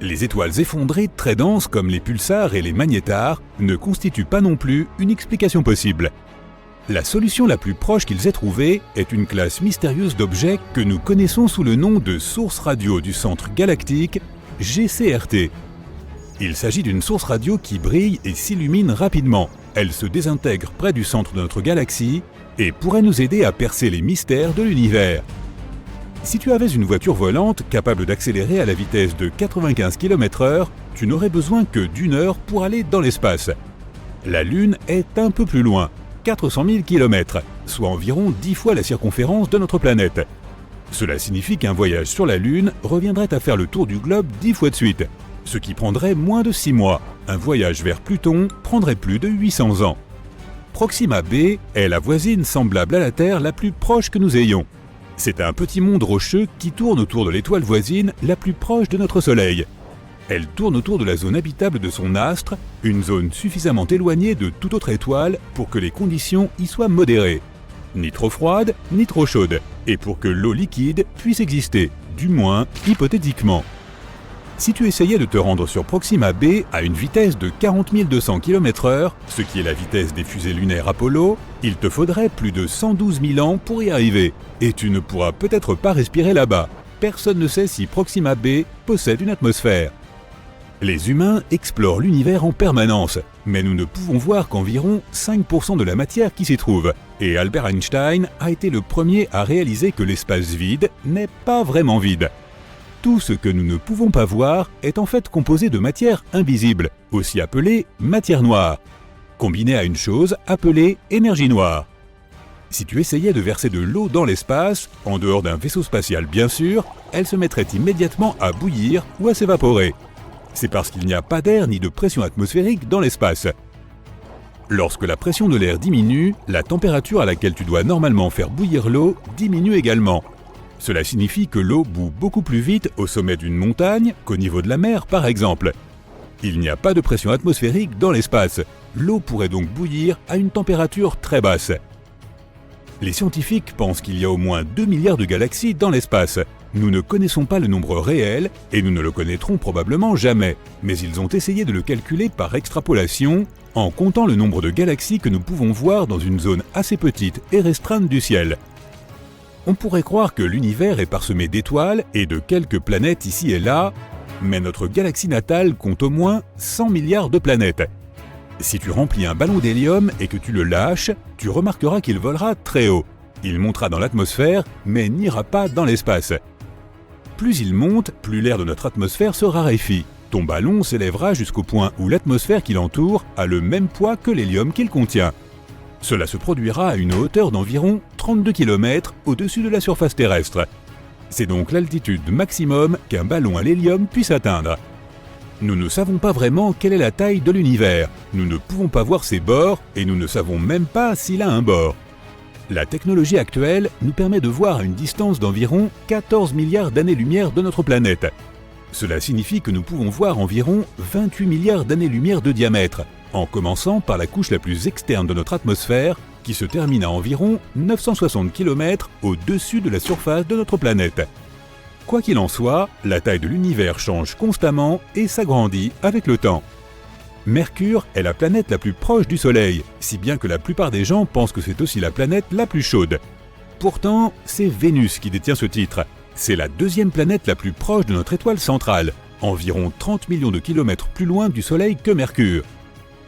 Les étoiles effondrées très denses comme les pulsars et les magnétars ne constituent pas non plus une explication possible. La solution la plus proche qu'ils aient trouvée est une classe mystérieuse d'objets que nous connaissons sous le nom de source radio du centre galactique, GCRT. Il s'agit d'une source radio qui brille et s'illumine rapidement. Elle se désintègre près du centre de notre galaxie et pourrait nous aider à percer les mystères de l'univers. Si tu avais une voiture volante capable d'accélérer à la vitesse de 95 km/h, tu n'aurais besoin que d'1 heure pour aller dans l'espace. La Lune est un peu plus loin, 400 000 km, soit environ 10 fois la circonférence de notre planète. Cela signifie qu'un voyage sur la Lune reviendrait à faire le tour du globe 10 fois de suite, ce qui prendrait moins de 6 mois. Un voyage vers Pluton prendrait plus de 800 ans. Proxima b est la voisine semblable à la Terre la plus proche que nous ayons. C'est un petit monde rocheux qui tourne autour de l'étoile voisine la plus proche de notre Soleil. Elle tourne autour de la zone habitable de son astre, une zone suffisamment éloignée de toute autre étoile pour que les conditions y soient modérées. Ni trop froide, ni trop chaude, et pour que l'eau liquide puisse exister, du moins hypothétiquement. Si tu essayais de te rendre sur Proxima b à une vitesse de 40 200 km/h, ce qui est la vitesse des fusées lunaires Apollo, il te faudrait plus de 112 000 ans pour y arriver, et tu ne pourras peut-être pas respirer là-bas. Personne ne sait si Proxima b possède une atmosphère. Les humains explorent l'univers en permanence, mais nous ne pouvons voir qu'environ 5% de la matière qui s'y trouve, et Albert Einstein a été le premier à réaliser que l'espace vide n'est pas vraiment vide. Tout ce que nous ne pouvons pas voir est en fait composé de matière invisible, aussi appelée matière noire, combinée à une chose appelée énergie noire. Si tu essayais de verser de l'eau dans l'espace, en dehors d'un vaisseau spatial bien sûr, elle se mettrait immédiatement à bouillir ou à s'évaporer. C'est parce qu'il n'y a pas d'air ni de pression atmosphérique dans l'espace. Lorsque la pression de l'air diminue, la température à laquelle tu dois normalement faire bouillir l'eau diminue également. Cela signifie que l'eau bout beaucoup plus vite au sommet d'une montagne qu'au niveau de la mer par exemple. Il n'y a pas de pression atmosphérique dans l'espace. L'eau pourrait donc bouillir à une température très basse. Les scientifiques pensent qu'il y a au moins 2 milliards de galaxies dans l'espace. Nous ne connaissons pas le nombre réel et nous ne le connaîtrons probablement jamais, mais ils ont essayé de le calculer par extrapolation en comptant le nombre de galaxies que nous pouvons voir dans une zone assez petite et restreinte du ciel. On pourrait croire que l'univers est parsemé d'étoiles et de quelques planètes ici et là, mais notre galaxie natale compte au moins 100 milliards de planètes. Si tu remplis un ballon d'hélium et que tu le lâches, tu remarqueras qu'il volera très haut. Il montera dans l'atmosphère, mais n'ira pas dans l'espace. Plus il monte, plus l'air de notre atmosphère se raréfie. Ton ballon s'élèvera jusqu'au point où l'atmosphère qui l'entoure a le même poids que l'hélium qu'il contient. Cela se produira à une hauteur d'environ 32 km au-dessus de la surface terrestre. C'est donc l'altitude maximum qu'un ballon à l'hélium puisse atteindre. Nous ne savons pas vraiment quelle est la taille de l'univers, nous ne pouvons pas voir ses bords et nous ne savons même pas s'il a un bord. La technologie actuelle nous permet de voir à une distance d'environ 14 milliards d'années-lumière de notre planète. Cela signifie que nous pouvons voir environ 28 milliards d'années-lumière de diamètre, en commençant par la couche la plus externe de notre atmosphère, qui se termine à environ 960 km au-dessus de la surface de notre planète. Quoi qu'il en soit, la taille de l'univers change constamment et s'agrandit avec le temps. Mercure est la planète la plus proche du Soleil, si bien que la plupart des gens pensent que c'est aussi la planète la plus chaude. Pourtant, c'est Vénus qui détient ce titre. C'est la deuxième planète la plus proche de notre étoile centrale, environ 30 millions de kilomètres plus loin du Soleil que Mercure.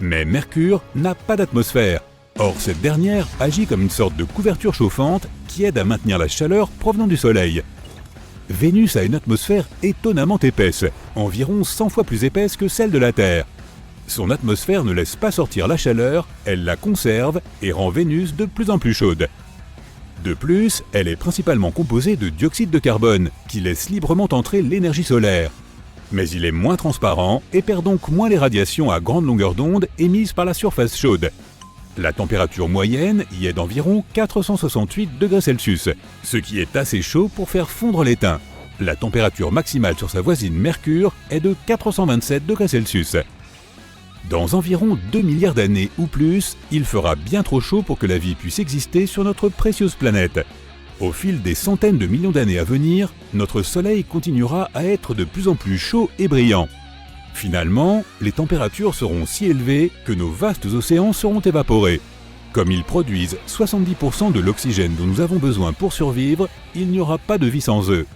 Mais Mercure n'a pas d'atmosphère. Or, cette dernière agit comme une sorte de couverture chauffante qui aide à maintenir la chaleur provenant du Soleil. Vénus a une atmosphère étonnamment épaisse, environ 100 fois plus épaisse que celle de la Terre. Son atmosphère ne laisse pas sortir la chaleur, elle la conserve et rend Vénus de plus en plus chaude. De plus, elle est principalement composée de dioxyde de carbone, qui laisse librement entrer l'énergie solaire. Mais il est moins transparent et perd donc moins les radiations à grande longueur d'onde émises par la surface chaude. La température moyenne y est d'environ 468 degrés Celsius, ce qui est assez chaud pour faire fondre l'étain. La température maximale sur sa voisine Mercure est de 427 degrés Celsius. Dans environ 2 milliards d'années ou plus, il fera bien trop chaud pour que la vie puisse exister sur notre précieuse planète. Au fil des centaines de millions d'années à venir, notre Soleil continuera à être de plus en plus chaud et brillant. Finalement, les températures seront si élevées que nos vastes océans seront évaporés. Comme ils produisent 70% de l'oxygène dont nous avons besoin pour survivre, il n'y aura pas de vie sans eux.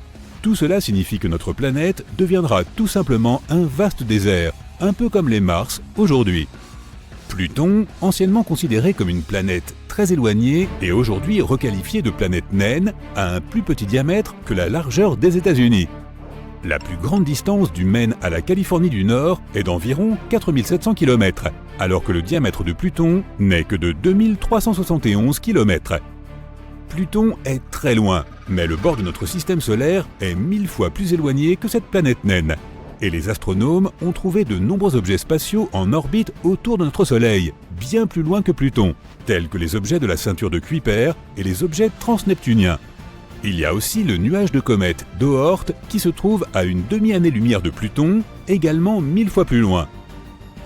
Tout cela signifie que notre planète deviendra tout simplement un vaste désert, un peu comme les Mars aujourd'hui. Pluton, anciennement considéré comme une planète très éloignée, est aujourd'hui requalifié de planète naine à un plus petit diamètre que la largeur des États-Unis. La plus grande distance du Maine à la Californie du Nord est d'environ 4700 km, alors que le diamètre de Pluton n'est que de 2371 km. Pluton est très loin, mais le bord de notre système solaire est 1000 fois plus éloigné que cette planète naine. Et les astronomes ont trouvé de nombreux objets spatiaux en orbite autour de notre Soleil, bien plus loin que Pluton, tels que les objets de la ceinture de Kuiper et les objets transneptuniens. Il y a aussi le nuage de comète d'Oort qui se trouve à une demi-année-lumière de Pluton, également 1000 fois plus loin.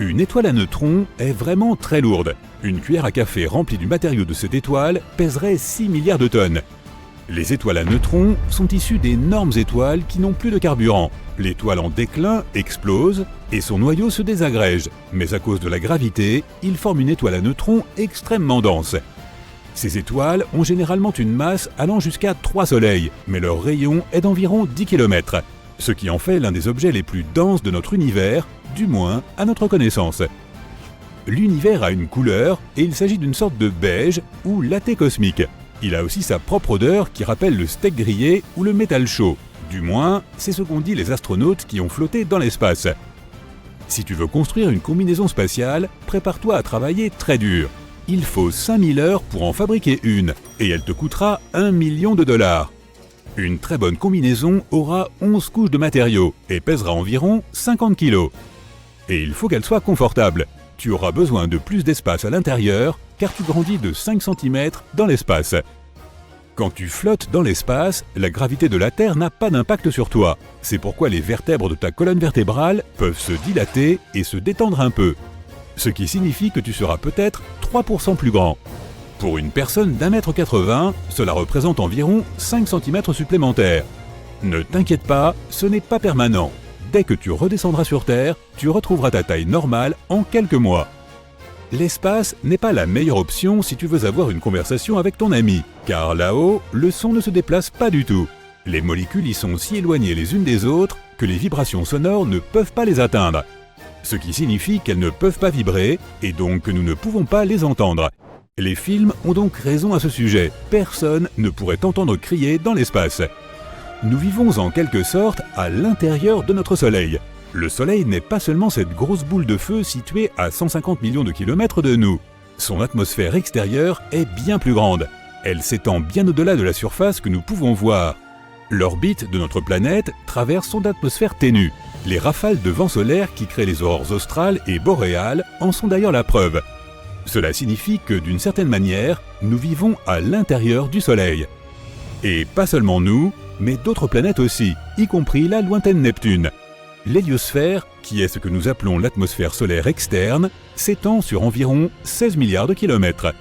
Une étoile à neutrons est vraiment très lourde. Une cuillère à café remplie du matériau de cette étoile pèserait 6 milliards de tonnes. Les étoiles à neutrons sont issues d'énormes étoiles qui n'ont plus de carburant. L'étoile en déclin explose et son noyau se désagrège, mais à cause de la gravité, il forme une étoile à neutrons extrêmement dense. Ces étoiles ont généralement une masse allant jusqu'à 3 soleils, mais leur rayon est d'environ 10 km, ce qui en fait l'un des objets les plus denses de notre univers, du moins à notre connaissance. L'univers a une couleur et il s'agit d'une sorte de beige ou latte cosmique. Il a aussi sa propre odeur qui rappelle le steak grillé ou le métal chaud. Du moins, c'est ce qu'ont dit les astronautes qui ont flotté dans l'espace. Si tu veux construire une combinaison spatiale, prépare-toi à travailler très dur. Il faut 5000 heures pour en fabriquer une, et elle te coûtera $1 million. Une très bonne combinaison aura 11 couches de matériaux et pèsera environ 50 kg. Et il faut qu'elle soit confortable. Tu auras besoin de plus d'espace à l'intérieur, car tu grandis de 5 cm dans l'espace. Quand tu flottes dans l'espace, la gravité de la Terre n'a pas d'impact sur toi. C'est pourquoi les vertèbres de ta colonne vertébrale peuvent se dilater et se détendre un peu. Ce qui signifie que tu seras peut-être 3% plus grand. Pour une personne d'1,80 m, cela représente environ 5 cm supplémentaires. Ne t'inquiète pas, ce n'est pas permanent. Dès que tu redescendras sur Terre, tu retrouveras ta taille normale en quelques mois. L'espace n'est pas la meilleure option si tu veux avoir une conversation avec ton ami, car là-haut, le son ne se déplace pas du tout. Les molécules y sont si éloignées les unes des autres que les vibrations sonores ne peuvent pas les atteindre. Ce qui signifie qu'elles ne peuvent pas vibrer et donc que nous ne pouvons pas les entendre. Les films ont donc raison à ce sujet. Personne ne pourrait entendre crier dans l'espace. Nous vivons en quelque sorte à l'intérieur de notre Soleil. Le Soleil n'est pas seulement cette grosse boule de feu située à 150 millions de kilomètres de nous. Son atmosphère extérieure est bien plus grande. Elle s'étend bien au-delà de la surface que nous pouvons voir. L'orbite de notre planète traverse son atmosphère ténue. Les rafales de vent solaire qui créent les aurores australes et boréales en sont d'ailleurs la preuve. Cela signifie que, d'une certaine manière, nous vivons à l'intérieur du Soleil. Et pas seulement nous, mais d'autres planètes aussi, y compris la lointaine Neptune. L'héliosphère, qui est ce que nous appelons l'atmosphère solaire externe, s'étend sur environ 16 milliards de kilomètres.